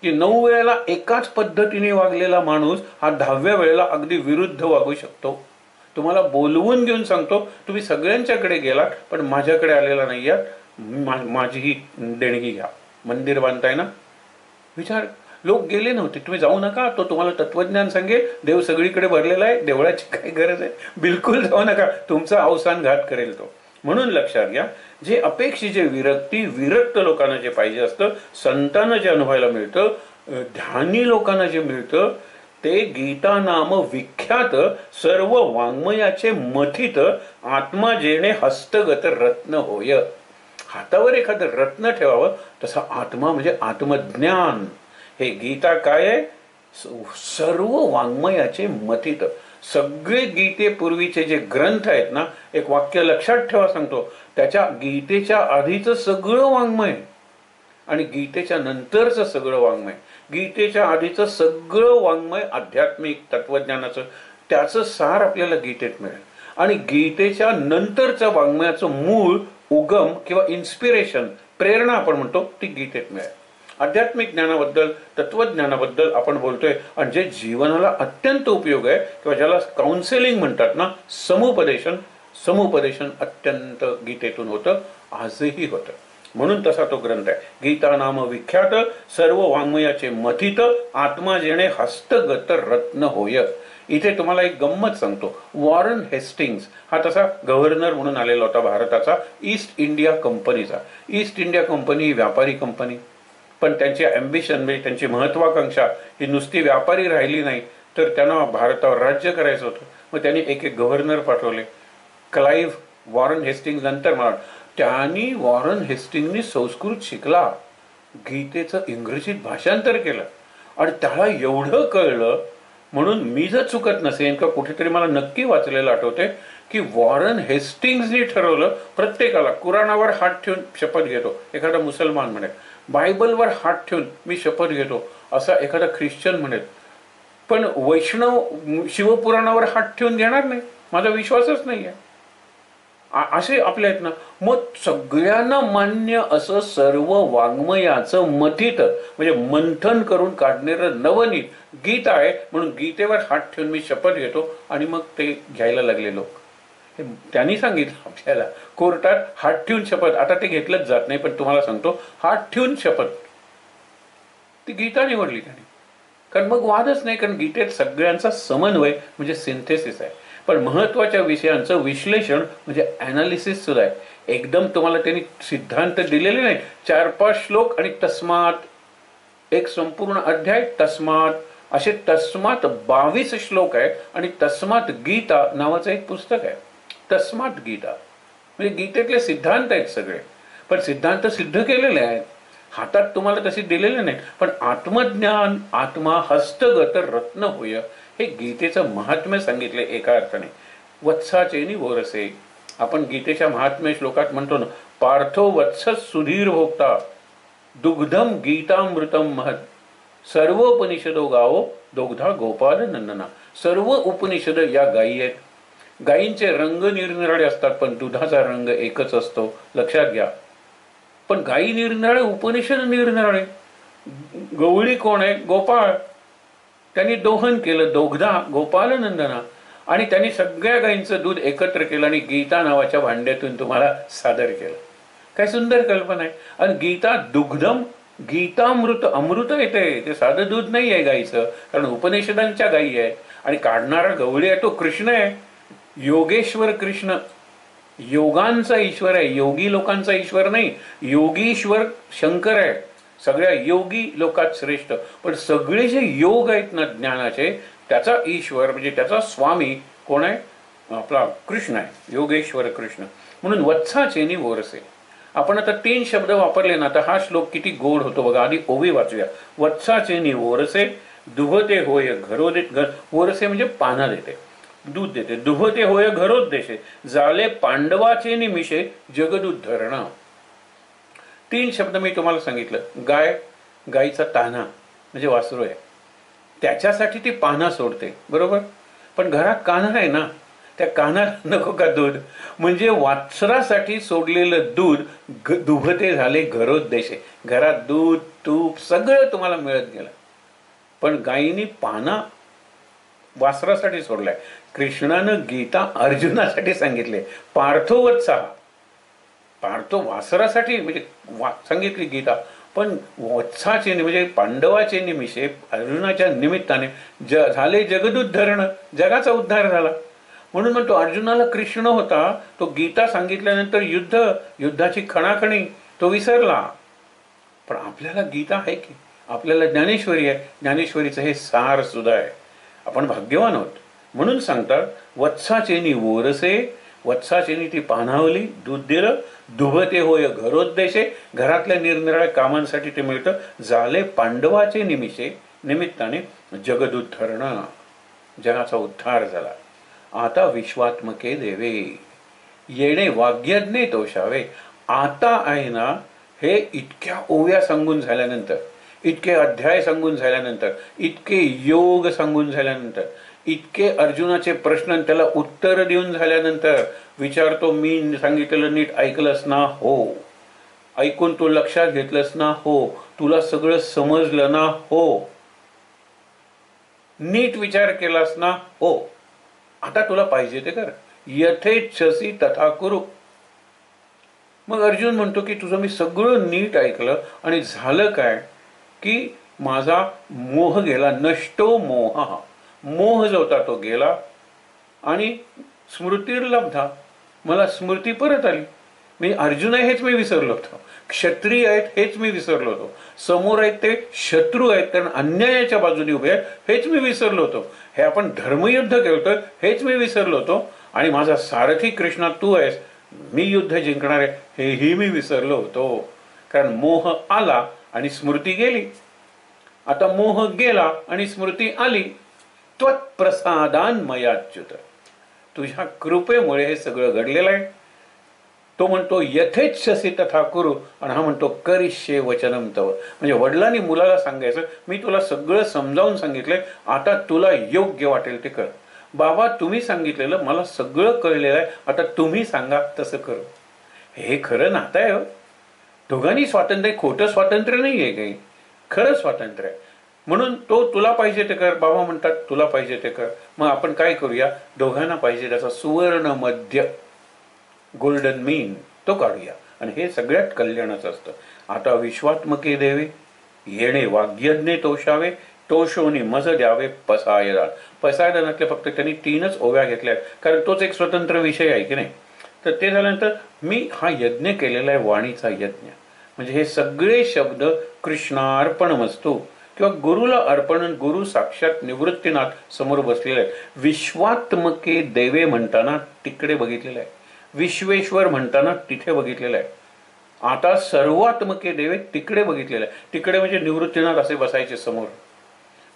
की 9 वेळेला एकाच पद्धतीने वागलेला माणूस हा 10व्या वेळेला अगदी विरुद्ध वागू शकतो. तुम्हाला बोलवून घेऊन सांगतो, तुम्ही सगळ्यांच्याकडे गेलात पण माझ्याकडे आलेला नाही आहात, माझी ही देणगी घ्या. मंदिर बांधताय ना, विचार, लोक गेले नव्हते, तुम्ही जाऊ नका, तो तुम्हाला तत्वज्ञान सांगेल, देव सगळीकडे भरलेला आहे, देवळाची काय गरज आहे, बिलकुल जाऊ नका, तुमचा अवसान घात करेल तो. म्हणून लक्षात घ्या, जे अपेक्षित, जे विरक्त लोकांना जे पाहिजे असतं, संतांना जे अनुभवायला मिळतं, ध्यानी लोकांना जे मिळतं, ते गीता नाम विख्यात सर्व वाङ्मयाचे मथित आत्मा जेणे हस्तगत रत्न होय. हातावर एखादं रत्न ठेवावं, तसा आत्मा म्हणजे आत्मज्ञान. हे गीता काय आहे, सर्व वाङ्मयाचे मथित. सगळे गीतेपूर्वीचे जे ग्रंथ आहेत ना, एक वाक्य लक्षात ठेवा सांगतो, त्याच्या गीतेच्या आधीचं सगळं वाङ्मय आणि गीतेच्या नंतरचं सगळं वाङ्मय, गीतेच्या आधीचं सगळं वाङ्मय आध्यात्मिक तत्वज्ञानाचं, त्याचं सार आपल्याला गीतेत मिळेल. आणि गीतेच्या नंतरच्या वाङ्मयाचं मूळ, उगम किंवा इन्स्पिरेशन, प्रेरणा आपण म्हणतो, ती गीतेत मिळेल. आध्यात्मिक ज्ञानाबद्दल, तत्वज्ञानाबद्दल आपण बोलतोय, आणि जे जीवनाला अत्यंत उपयोग आहे, किंवा ज्याला काउन्सिलिंग म्हणतात ना, समुपदेशन अत्यंत गीतेतून होतं, आजही होतं. म्हणून तसा तो ग्रंथ आहे. गीता नाम विख्यात सर्व वाङ्मयाचे मथित आत्मा जेणे हस्तगत रत्न होय. इथे तुम्हाला एक गंमत सांगतो. वॉरन हेस्टिंग्स हा तसा गव्हर्नर म्हणून आलेला होता भारताचा, ईस्ट इंडिया कंपनीचा. ईस्ट इंडिया कंपनी ही व्यापारी कंपनी, पण त्यांची ॲम्बिशन म्हणजे त्यांची महत्वाकांक्षा ही नुसती व्यापारी राहिली नाही, तर त्यांना भारतावर राज्य करायचं होतं. मग त्यांनी एक एक गव्हर्नर पाठवले. क्लाइव्ह, वॉरन हेस्टिंग्स नंतर मला, त्यांनी वॉरन हेस्टिंगनी संस्कृत शिकला, गीतेचं इंग्रजीत भाषांतर केलं, आणि त्याला एवढं कळलं. म्हणून मी जर चुकत नसेन का, कुठेतरी मला नक्की वाचलेलं आठवते की वॉरन हेस्टिंग्सनी ठरवलं, प्रत्येकाला कुराणावर हात ठेवून शपथ घेतो, एखादा मुसलमान म्हणेल, बायबलवर हात ठेवून मी शपथ घेतो असा एखादा ख्रिश्चन म्हणेल, पण वैष्णव शिवपुराणावर हात ठेवून घेणार नाही, माझा विश्वासच नाही आहे, असे आपले आहेत ना. मग सगळ्यांना मान्य असं सर्व वाङ्मयाचं मथित म्हणजे मंथन करून काढणारं नवनीत गीता आहे. म्हणून गीतेवर हात ठेवून मी शपथ घेतो, आणि मग ते घ्यायला लागले लोक. त्यांनी सांगितलं आपल्याला, कोर्टात हात ठेवून शपथ, आता ते घेतलंच जात नाही, पण तुम्हाला सांगतो, हात ठेवून शपथ ती गीता निवडली त्यांनी, कारण मग वादच नाही, कारण गीतेत सगळ्यांचा समन्वय म्हणजे सिंथेसिस आहे. पण महत्वाच्या विषयांचं विश्लेषण म्हणजे ॲनालिसिस सुद्धा आहे. एकदम तुम्हाला त्यांनी सिद्धांत दिलेले नाही, 4-5 श्लोक आणि तस्मात एक संपूर्ण अध्याय, तस्मात असे तस्मात 22 श्लोक आहे, आणि तस्मात गीता नावाचं एक पुस्तक आहे. तस्मात गीता म्हणजे गीतेतले सिद्धांत आहेत सगळे, पण सिद्धांत सिद्ध केलेले आहेत, हातात तुम्हाला तसे दिलेले नाहीत. पण आत्मज्ञान, आत्मा हस्तगत रत्न होय, हे गीतेचं महात्म्य सांगितले एका अर्थाने. वत्साचेनी वोरसे, आपण गीतेच्या महात्म्य श्लोकात म्हणतो ना, पार्थो वत्स सुधीर भोक्ता दुग्धम गीतामृतम महत्, सर्व उपनिषदो गावो दोग्धा गोपाल नंदना. सर्व उपनिषद या गायी आहेत. गायींचे रंग निरनिराळे असतात, पण दुधाचा रंग एकच असतो, लक्षात घ्या. पण गायी निरनिराळे, उपनिषद निरनिराळे. गवळी कोण आहे? गोपाळ. त्यांनी दोहन केलं, दोग्धा गोपाल नंदना, आणि त्यांनी सगळ्या गायींचं दूध एकत्र केलं आणि गीता नावाच्या भांड्यातून तुम्हाला सादर केलं. काय सुंदर कल्पना आहे. आणि गीता दुग्धम गीतामृत अमृत येते, ते साधं दूध नाही आहे गाईचं, कारण उपनिषदांच्या गायी आहेत आणि काढणारा गवळी आहे तो कृष्ण आहे. योगेश्वर कृष्ण, योगांचा ईश्वर आहे, योगी लोकांचा ईश्वर नाही. योगीश्वर शंकर आहे, सगळ्या योगी लोकात श्रेष्ठ. पण सगळे जे योग आहेत ना ज्ञानाचे, त्याचा ईश्वर म्हणजे त्याचा स्वामी कोण आहे? आपला कृष्ण आहे, योगेश्वर कृष्ण. म्हणून वत्साचेनी ओरसे. आपण आता 3 शब्द वापरले ना, तर हा श्लोक किती गोड होतो बघा. आधी ओवी वाचूया. वत्साचेनी ओरसे, दुभते होय घरोदेश. ओरसे म्हणजे पाना देते, दूध देते. दुभते होय घरोदेशे, झाले पांडवाचे निमिषे जगदुद्धरण. 3 शब्द मी तुम्हाला सांगितलं. गाय, गाईचा तान्हा म्हणजे वासरू आहे, त्याच्यासाठी ती पाना सोडते, बरोबर. पण घरात कान्हा आहे ना, त्या कान्हाला नको का दूध? म्हणजे वासरासाठी सोडलेलं दूध दुभते झाले घरोद्देशे. घरात दूध तूप सगळं तुम्हाला मिळत गेलं, पण गायीनी पाना वासरासाठी सोडलाय. कृष्णानं गीता अर्जुनासाठी सांगितले. पार्थोवत्साह, पार्थो वासरासाठी म्हणजे सांगितली गीता, पण वत्साचे म्हणजे पांडवाचे निमिषे अर्जुनाच्या निमित्ताने झाले जगदुद्धरण, जगाचा उद्धार झाला. म्हणून म्हणतो अर्जुनाला कृष्ण होता, तो गीता सांगितल्यानंतर युद्धाची खणाखणी तो विसरला. पण आपल्याला गीता आहे की, आपल्याला ज्ञानेश्वरी आहे, ज्ञानेश्वरीचं हे सार सुद्धा आहे. आपण भाग्यवान आहोत. म्हणून सांगतात वत्साचेनी ओरसे, वत्साचेनी ती पानावली, दूध दिलं. दुभते होय घरोद्देशे, घरातल्या निरनिराळ्या कामांसाठी ते मिळतं. झाले पांडवाचे निमित्ताने जगदुद्धरण, जगाचा उद्धार झाला. आता विश्वात्मके देवे, येणे वाग्यज्ञे तोषावे. आता आहे ना, हे इतक्या ओव्या सांगून झाल्यानंतर, इतके अध्याय सांगून झाल्यानंतर, इतके योग सांगून झाल्यानंतर, इतके अर्जुनाचे प्रश्न त्याला उत्तर देऊन झाल्यानंतर विचारतो, मी सांगितलेलं नीट ऐकलंस ना? हो. ऐकून तू लक्षात घेतलंस ना? हो. तुला सगळं समजलं ना? हो. नीट विचार केलास ना? हो. आता तुला पाहिजे ते कर. यथेच्छसी तथा कुरु. मग अर्जुन म्हणतो की तुझं मी सगळं नीट ऐकलं आणि झालं काय की माझा मोह गेला. नष्टो मोह, मोह जो होता तो गेला आणि स्मृतिर्लब्धा, मला स्मृती परत आली. मी अर्जुन आहे हेच मी विसरलो होतो, क्षत्रिय आहेत हेच मी विसरलो होतो, समोर आहेत ते शत्रू आहेत कारण अन्यायाच्या बाजूने उभे आहेत हेच मी विसरलो होतो, हे आपण धर्मयुद्ध खेळतोय हेच मी विसरलो होतो, आणि माझा सारथी कृष्णा तू आहेस, मी युद्ध जिंकणार आहे हेही मी विसरलो होतो. कारण मोह आला आणि स्मृती गेली. आता मोह गेला आणि स्मृती आली. त्वत्प्रसादान मयाच्युत, तुझ्या कृपेमुळे हे सगळं घडलेलं आहे. तो म्हणतो यथेच्छसी तथा कुरु, आणि हा म्हणतो करिष्ये वचनम तव. म्हणजे वडिलांनी मुलाला सांगायचं, मी तुला सगळं समजावून सांगितलंय, आता तुला योग्य वाटेल ते कर. बाबा तुम्ही सांगितलेलं मला सगळं कळलेलं आहे, आता तुम्ही सांगा तसं करू. हे खरं नातं आहे. दोघांनी स्वातंत्र्य, खोटं स्वातंत्र्य नाही आहे काही, खरं स्वातंत्र्य आहे. म्हणून तो तुला पाहिजे ते कर, बाबा म्हणतात तुला पाहिजे ते कर. मग आपण काय करूया, दोघांना पाहिजे त्याचा सुवर्ण मध्य, गोल्डन मीन तो काढूया, आणि हे सगळ्यात कल्याणाचं असतं. आता विश्वात्मके देवे, येणे वाग्यज्ञे तोषावे, तोषोनी मज द्यावे पसायदान. पसायदानातले फक्त त्यांनी 3च ओव्या घेतल्या, कारण तोच एक स्वतंत्र विषय आहे की नाही. तर ते झाल्यानंतर मी हा यज्ञ केलेला आहे, वाणीचा यज्ञ. म्हणजे हे सगळे शब्द कृष्णार्पणमस्तु किंवा गुरुला अर्पण, गुरु साक्षात निवृत्तीनाथ समोर बसलेले आहे. विश्वात्मके देवे म्हणताना तिकडे बघितलेलं आहे, विश्वेश्वर म्हणताना तिथे बघितलेलं आहे. आता सर्वात्मके देवे तिकडे बघितलेलं आहे. तिकडे म्हणजे निवृत्तीनाथ असे बसायचे समोर.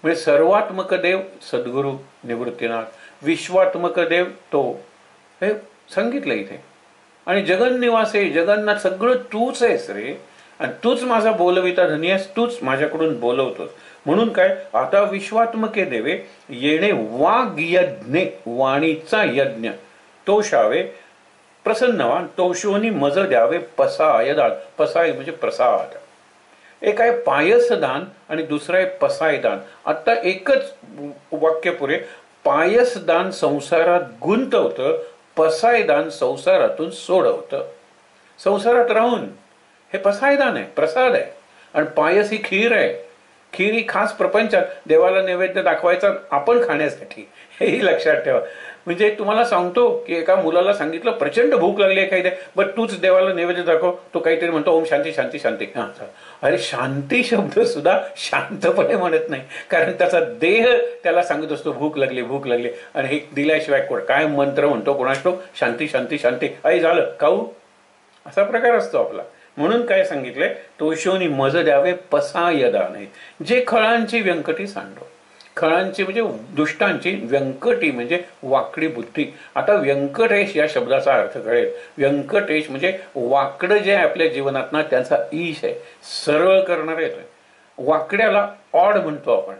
म्हणजे सर्वात्मक देव सद्गुरु निवृत्तीनाथ, विश्वात्मक देव तो, हे सांगितलं इथे. आणि जगन्निवासे, जगन्नाथ सगळं तूच आहेस रे, आणि तूच माझा बोलविता धनी आहेस, तूच माझ्याकडून बोलवतोस. म्हणून काय, आता विश्वात्मके देवे, येणे वाग्यज्ञे, वाणीचा यज्ञ, तोषावे प्रसन्नवान, तोषोनी मज द्यावे पसायदान. पसाय म्हणजे प्रसाद. एक आहे पायसदान आणि दुसरं आहे पसायदान. आता एकच वाक्य पुरे. पायसदान संसारात गुंतवतं, पसायदान संसारातून सोडवतं. संसारात राहून हे पसायदान आहे, प्रसाद आहे. आणि पायस ही खीर आहे. खीर ही खास प्रपंचात देवाला नैवेद्य दाखवायचा, आपण खाण्यासाठी. हेही लक्षात ठेवा. म्हणजे तुम्हाला सांगतो की एका मुलाला सांगितलं प्रचंड भूक लागली आहे, काही दे, बट तूच देवाला नैवेद्य दाखव. तो काहीतरी म्हणतो ओम शांती शांती शांती. हा, अरे शांती शब्द सुद्धा शांतपणे म्हणत नाही, कारण त्याचा देह त्याला सांगत असतो भूक लागली भूक लागली. आणि हे दिल्याशिवाय काय मंत्र म्हणतो कोणास तो, शांती शांती शांती. आई झालं खाऊ, असा प्रकार असतो आपला. म्हणून काय सांगितलंय, तोषोनी मज द्यावे पसा यदा नाही. जे खळांची व्यंकटी सांडो. खळांची म्हणजे दुष्टांची, व्यंकटी म्हणजे वाकडी बुद्धी. आता व्यंकटेश या शब्दाचा अर्थ कळेल. व्यंकटेश म्हणजे वाकडं जे आहे आपल्या जीवनात ना, त्याचा ईश आहे, सरळ करणार येतोय. वाकड्याला ऑड म्हणतो आपण.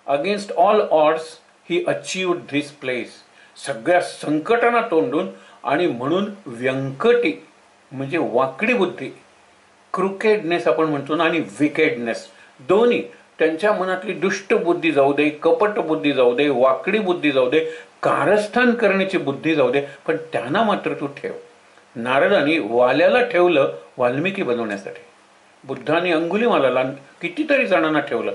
Against all odds he achieved this place. सगळ्या संकटांना तोंडून, आणि म्हणून व्यंकटी म्हणजे वाकडी बुद्धी. क्रुकेडनेस आपण म्हणतो ना, आणि विकेडनेस दोन्ही. त्यांच्या मनातली दुष्ट बुद्धी जाऊ दे, कपट बुद्धी जाऊ दे, वाकडी बुद्धी जाऊ दे, कारस्थान करण्याची बुद्धी जाऊ दे, पण त्यांना मात्र तू ठेव. नारदांनी वाल्याला ठेवलं वाल्मिकी बनवण्यासाठी. बुद्धाने अंगुलीमालाला कितीतरी जणांना ठेवलं.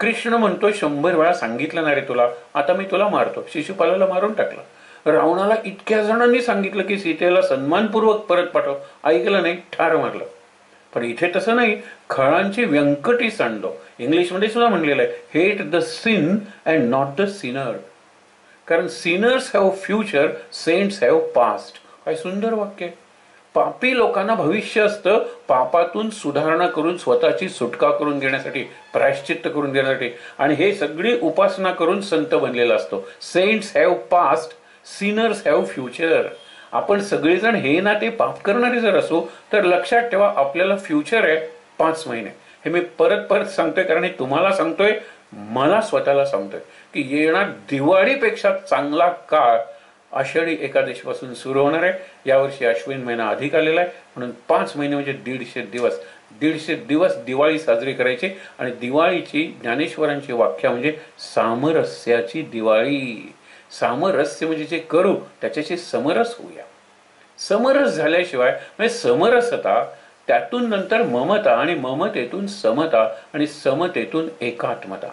कृष्ण म्हणतो 100 वेळा सांगितलं ना रे तुला, आता मी तुला मारतो. शिशुपालाला मारून टाकलं. रावणाला इतक्या जणांनी सांगितलं की सीतेला सन्मानपूर्वक परत पाठव, ऐकलं नाही, ठार मारलं. पण इथे तसं नाही, खळांची व्यंकटी सांडो. इंग्लिशमध्ये सुद्धा म्हणलेलं आहे, hate the sin and not the sinner. कारण sinners have future, saints have past. काय सुंदर वाक्य. पापी लोकांना भविष्य असतं, पापातून सुधारणा करून स्वतःची सुटका करून घेण्यासाठी, प्रायश्चित्त करून घेण्यासाठी. आणि हे सगळी उपासना करून संत बनलेला असतो. Saints have past, sinners have future. आपण सगळेजण हे ना ते पाप करणारे जर असो, तर लक्षात ठेवा आपल्याला फ्युचर आहे 5 महिने. हे मी परत परत सांगतोय, कारण हे तुम्हाला सांगतोय, मला स्वतःला सांगतोय की येणार दिवाळीपेक्षा चांगला काळ आषाढी एकादशीपासून सुरू होणार आहे. यावर्षी अश्विन महिना अधिक आलेला आहे, म्हणून 5 महिने म्हणजे 150 दिवस. 150 दिवस दिवाळी साजरी करायची. आणि दिवाळीची ज्ञानेश्वरांची व्याख्या म्हणजे सामरस्याची दिवाळी. सामरस्य म्हणजे जे करू त्याच्याशी समरस होऊया. समरस झाल्याशिवाय म्हणजे समरसता, त्यातून नंतर ममता, आणि ममतेतून समता, आणि समतेतून एकात्मता.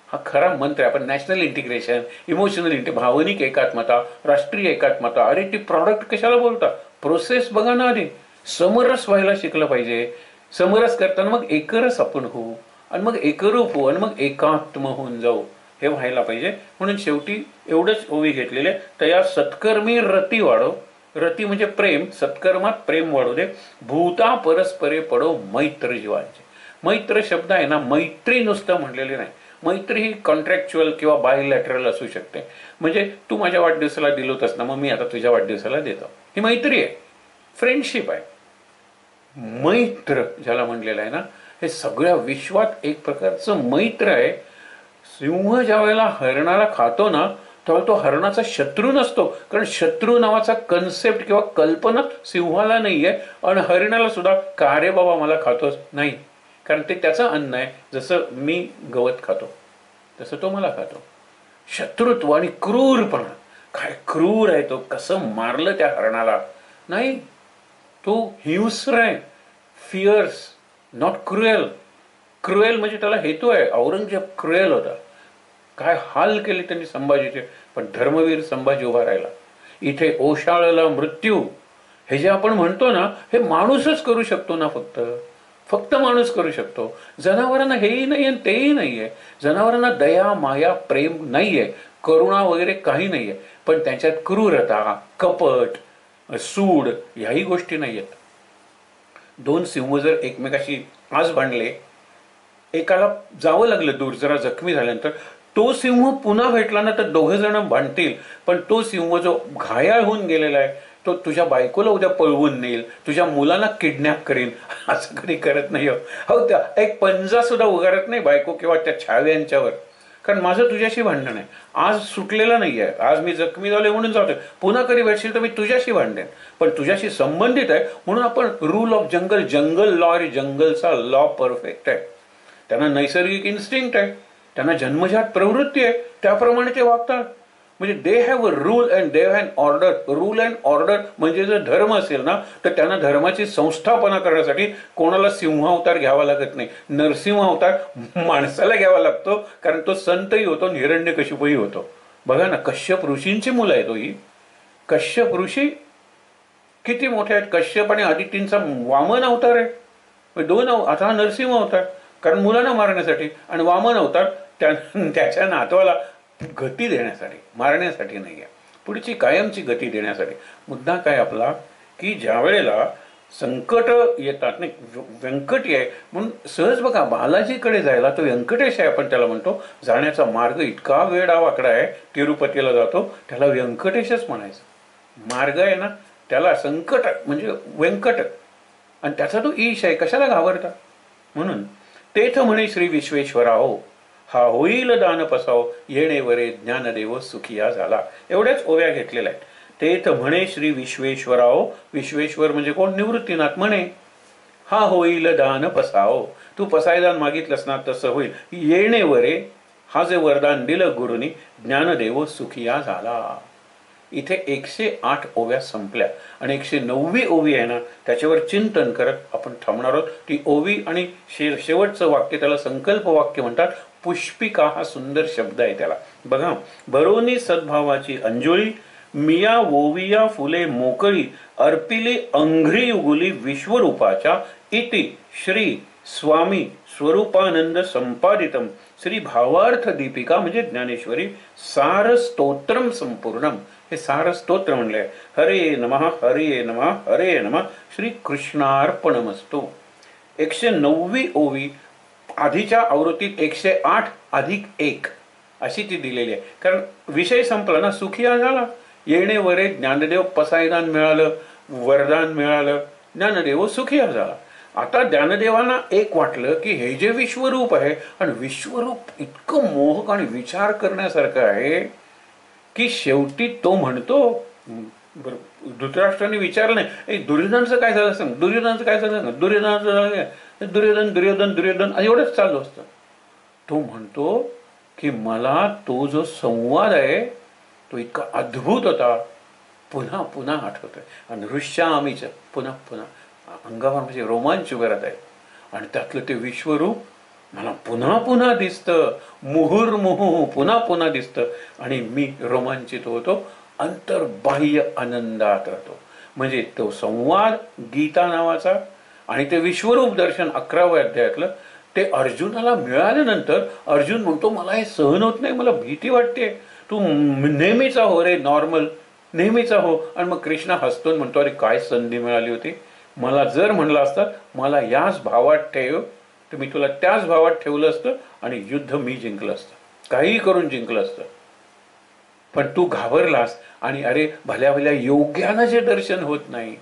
हा खरा मंत्र आहे. आपण नॅशनल इंटिग्रेशन, इमोशनल भावनिक एकात्मता, राष्ट्रीय एकात्मता. अरे ती प्रॉडक्ट कशाला बोलता, प्रोसेस बघा ना. आधी समरस व्हायला शिकलं पाहिजे. समरस करताना मग एकरस आपण होऊ, आणि मग एकरूप होऊ, आणि मग एकात्म होऊन जाऊ. हे व्हायला पाहिजे. म्हणून शेवटी एवढंच ओवी घेतलेले, तया सत्कर्मी रती वाढो. रती म्हणजे प्रेम, सत्कर्मात प्रेम वाढू दे. भूता परस्परे पडो मैत्र जीवांचे. मैत्र शब्द आहे ना, मैत्री नुसतं म्हणलेले नाही. मैत्री ही कॉन्ट्रॅक्च्युअल किंवा बायलॅटरल असू शकते. म्हणजे तू माझ्या वाढदिवसाला दिलं होतंस ना, मग मी आता तुझ्या वाढदिवसाला देतो. ही मैत्री आहे, फ्रेंडशिप आहे. मैत्र ज्याला म्हणलेलं आहे ना, हे सगळ्या विश्वात एक प्रकारचं मैत्र आहे. सिंह ज्या वेळेला हरणाला खातो ना, तेव्हा तो हरणाचा शत्रू नसतो, कारण शत्रू नावाचा कन्सेप्ट किंवा कल्पना सिंहाला नाहीये. आणि हरिणाला सुद्धा का रे बाबा मला खातोस नाही, कारण ते त्याचं अन्न आहे. जसं मी गवत खातो तसं तो मला खातो. शत्रुत्व आणि क्रूरपणा, काय क्रूर आहे तो, कसं मारलं त्या हरणाला. नाही, तो हिंस्र आहे, फिअर्स, नॉट क्रुएल. क्रुएल म्हणजे त्याला हेतू आहे. औरंगजेब क्रुएल होता, काय हाल केले त्यांनी संभाजीचे. पण धर्मवीर संभाजी उभा राहिला. इथे ओशाळला मृत्यू, हे जे आपण म्हणतो ना, हे माणूसच करू शकतो ना. फक्त माणूस करू शकतो. जनावरांना हेही नाहीये तेही नाहीये. जनावरांना दया, माया, प्रेम नाहीये, करुणा वगैरे काही नाहीये. पण त्यांच्यात क्रूरता, कपट, सूड ह्याही गोष्टी नाहीयेत. 2 सिंह जर एकमेकाशी आज भांडले, एकाला जावं लागलं दूर जरा जखमी झाल्यानंतर, तो सिंह पुन्हा भेटला ना तर 2 जण भांडतील. पण तो सिंह जो घायाळ होऊन गेलेला आहे, तो तुझ्या बायकोला उद्या पळवून नेईल, तुझ्या मुलांना किडनॅप करीन, असं कधी करत नाही. हो, त्या एक पंजा सुद्धा उगारत नाही बायको किंवा त्या छाव्यांच्यावर. कारण माझं तुझ्याशी भांडण आहे, आज सुटलेलं नाहीये. आज मी जखमी झाले म्हणून जातोय, पुन्हा कधी भेटशील तर मी तुझ्याशी भांडेन, पण तुझ्याशी संबंधित आहे. म्हणून आपण rule of jungle, jungle law, जंगलचा लॉ परफेक्ट आहे. त्यांना नैसर्गिक इन्स्टिंक्ट आहे, त्यांना जन्मजात प्रवृत्ती आहे, त्याप्रमाणे ते वागतात. म्हणजे they have a rule and they have an order. Rule and order म्हणजे जर धर्म असेल ना तर त्यांना धर्माची संस्थापना करण्यासाठी कोणाला सिंहावतार घ्यावा लागत नाही. नरसिंह अवतार माणसाला घ्यावा लागतो, कारण तो संतही होतो, हिरण्यकशिपूही होतो. बघा ना, कश्यप ऋषींची मुलं आहेत ही. कश्यप ऋषी किती मोठे आहेत. कश्यप आणि आदितींचा वामन अवतार आहे. दोन आता नरसिंह अवतार कारण मुलांना मारण्यासाठी, आणि वामन अवतार त्याच्या नातवाला गती देण्यासाठी, मारण्यासाठी नाही आहे, पुढची कायमची गती देण्यासाठी. मुद्दा काय आपला की ज्या वेळेला संकट येतात नाही, व्यंकट आहे म्हणून सहज बघा बालाजीकडे जायला तो व्यंकटेश आहे आपण त्याला म्हणतो. जाण्याचा मार्ग इतका वेडा वाकडा आहे, तिरुपतीला जातो त्याला व्यंकटेशच म्हणायचं. मार्ग आहे ना त्याला संकट म्हणजे व्यंकट, आणि त्याचा तो ईश आहे, कशाला घाबरता. म्हणून तेथ म्हणे श्री विश्वेश्वराहो, हा होईल दान पसाव, येणे वरे ज्ञानदेव सुखिया झाला. एवढ्याच ओव्या घेतलेल्या आहेत. तेथ म्हणे श्री विश्वेश्वराहो, विश्वेश्वर म्हणजे कोण? निवृत्तीनाथ. म्हणे हा होईल दान पसाव, तू पसायदान मागितलंस ना तसं होईल. येणे वरे, हा जे वरदान दिलं गुरुनी, ज्ञानदेव सुखिया झाला. इथे 108 ओव्या संपल्या आणि 109वी ओवी आहे ना त्याच्यावर चिंतन करत आपण थांबणार आहोत. ती ओवी आणि शेवटचं वाक्य त्याला संकल्प वाक्य म्हणतात. पुष्पिका हा सुंदर शब्द आहे त्याला. बघा, भरोनी सद्भावाची अंजुळी, मिया ओविया फुले मोकळी, अर्पिली अंघ्री उगुली विश्वरूपाच्या, इति श्री स्वामी स्वरूपानंद संपादितम श्री भावार्थ दीपिका म्हणजे ज्ञानेश्वरी सार स्तोत्रम संपूर्णम. हे सार स्तोत्र म्हणले. हरे नमः हरे नमः हरे नमः श्री कृष्णार्पणमस्तु. 109वी ओवी आधीच्या आवृत्तीत 108 अधिक 1 अशी ती दिलेली आहे. कारण विषय संपला ना, सुखिया झाला. येणे वरे ज्ञानदेव पसायदान मिळालं, वरदान मिळालं, ज्ञानदेव सुखिया झाला. आता ज्ञानदेवांना एक वाटलं की हे जे विश्वरूप आहे, आणि विश्वरूप इतकं मोहक आणि विचार करण्यासारखं आहे की शेवटी तो म्हणतो, धृतराष्ट्राने विचारलं नाही दुर्योधनाचं काय झालं सांग, दुर्योधनाचं काय झालं सांग, दुर्योधनाचं झालं, दुर्योधन दुर्योधन दुर्योधन एवढंच चालू असतं. तो म्हणतो की मला तो जो संवाद आहे तो इतका अद्भुत होता, पुन्हा पुन्हा आठवतोय. आणि हृष्यामीच पुन्हा पुन्हा अंगावर म्हणजे रोमांच उभे राहत आहे. आणि त्यातलं ते विश्वरूप मला पुन्हा पुन्हा दिसतं, मुहुर्मुहू पुन्हा पुन्हा दिसतं, आणि मी रोमांचित होतो, अंतर्बाह्य आनंदात राहतो. म्हणजे तो संवाद गीता नावाचा आणि ते विश्वरूप दर्शन 11व्या अध्यायातलं ते अर्जुनाला मिळाल्यानंतर अर्जुन म्हणतो मला हे सहन होत नाही, मला भीती वाटते, तू नेहमीचा हो रे, नॉर्मल नेहमीचा हो. आणि मग कृष्णा हसतो म्हणतो अरे काय संधी मिळाली होती, मला जर म्हणलं असतं मला याच भावात ठेव तर मी तुला त्याच भावात ठेवलं असतं आणि युद्ध मी जिंकलं असतं, काहीही करून जिंकलं असतं. पण तू घाबरलास आणि अरे भल्या भल्या योग्यानं जे दर्शन होत नाही.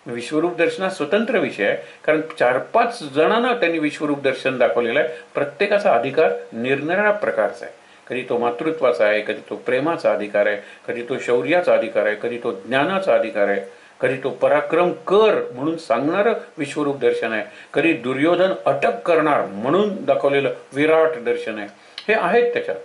विश्वरूप दर्शन हा स्वतंत्र विषय आहे, कारण 4-5 जणांना त्यांनी विश्वरूप दर्शन दाखवलेलं आहे. प्रत्येकाचा अधिकार निरनिराळ्या प्रकारचा आहे. कधी तो मातृत्वाचा आहे, कधी तो प्रेमाचा अधिकार आहे, कधी तो शौर्याचा अधिकार आहे, कधी तो ज्ञानाचा अधिकार आहे, कधी तो पराक्रम कर म्हणून सांगणारं विश्वरूप दर्शन आहे, कधी दुर्योधन अटक करणार म्हणून दाखवलेलं विराट दर्शन आहे. हे आहेत त्याच्यात.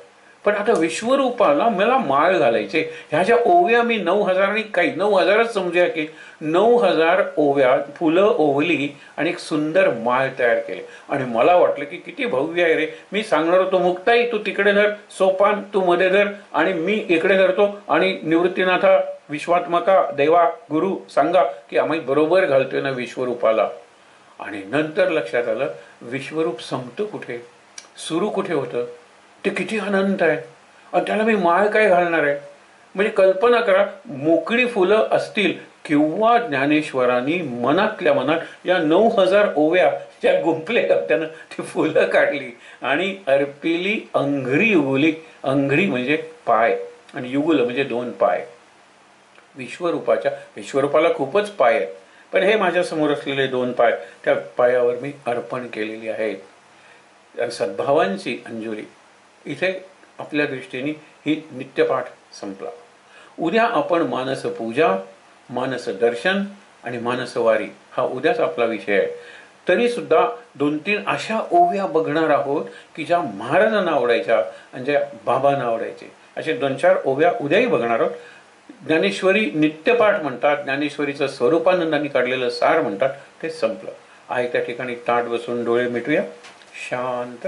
पण आता विश्वरूपाला मला माळ घालायचे. ह्या ज्या ओव्या मी 9000 आणि काही 9000च समजूया की 9000 ओव्या फुलं ओवली आणि एक सुंदर माळ तयार केली. आणि मला वाटलं की किती भव्य आहे रे. मी सांगणार होतो मुक्ताई तू तिकडे धर, सोपान तू मध्ये धर आणि मी इकडे धरतो, आणि निवृत्तीनाथा विश्वात्मका देवा गुरु सांगा की आम्ही बरोबर घालतोय ना विश्वरूपाला. आणि नंतर लक्षात आलं विश्वरूप संपतं कुठे, सुरू कुठे होतं, ते किती अनंत आहे, आणि त्याला मी माळ काय घालणार आहे. म्हणजे कल्पना करा, मोकळी फुलं असतील किंवा ज्ञानेश्वरांनी मनातल्या मनात या 9000 ओव्या ज्या गुंफलेल्या त्यानं ती फुलं काढली आणि अर्पिली अंघ्री युगुली. अंघ्री म्हणजे पाय आणि युगुल म्हणजे 2 पाय. विश्वरूपाला खूपच पाय आहेत, पण हे माझ्या समोर असलेले 2 पाय, त्या पायावर मी अर्पण केलेली आहेत. सद्भावांची अंजुरी. इथे आपल्या दृष्टीने ही नित्यपाठ संपला. उद्या आपण मानस पूजा, मानस दर्शन आणि मानसवारी हा उद्याच आपला विषय आहे. तरी सुद्धा 2-3 अशा ओव्या बघणार आहोत की ज्या महाराजांना आवडायच्या आणि ज्या बाबांना आवडायचे. असे 2-4 ओव्या उद्याही बघणार आहोत. ज्ञानेश्वरी नित्यपाठ म्हणतात, ज्ञानेश्वरीचं स्वरूपानंदांनी काढलेलं सार म्हणतात. ते संपलं आहे. त्या ठिकाणी ताट बसून डोळे मिटूया. शांत.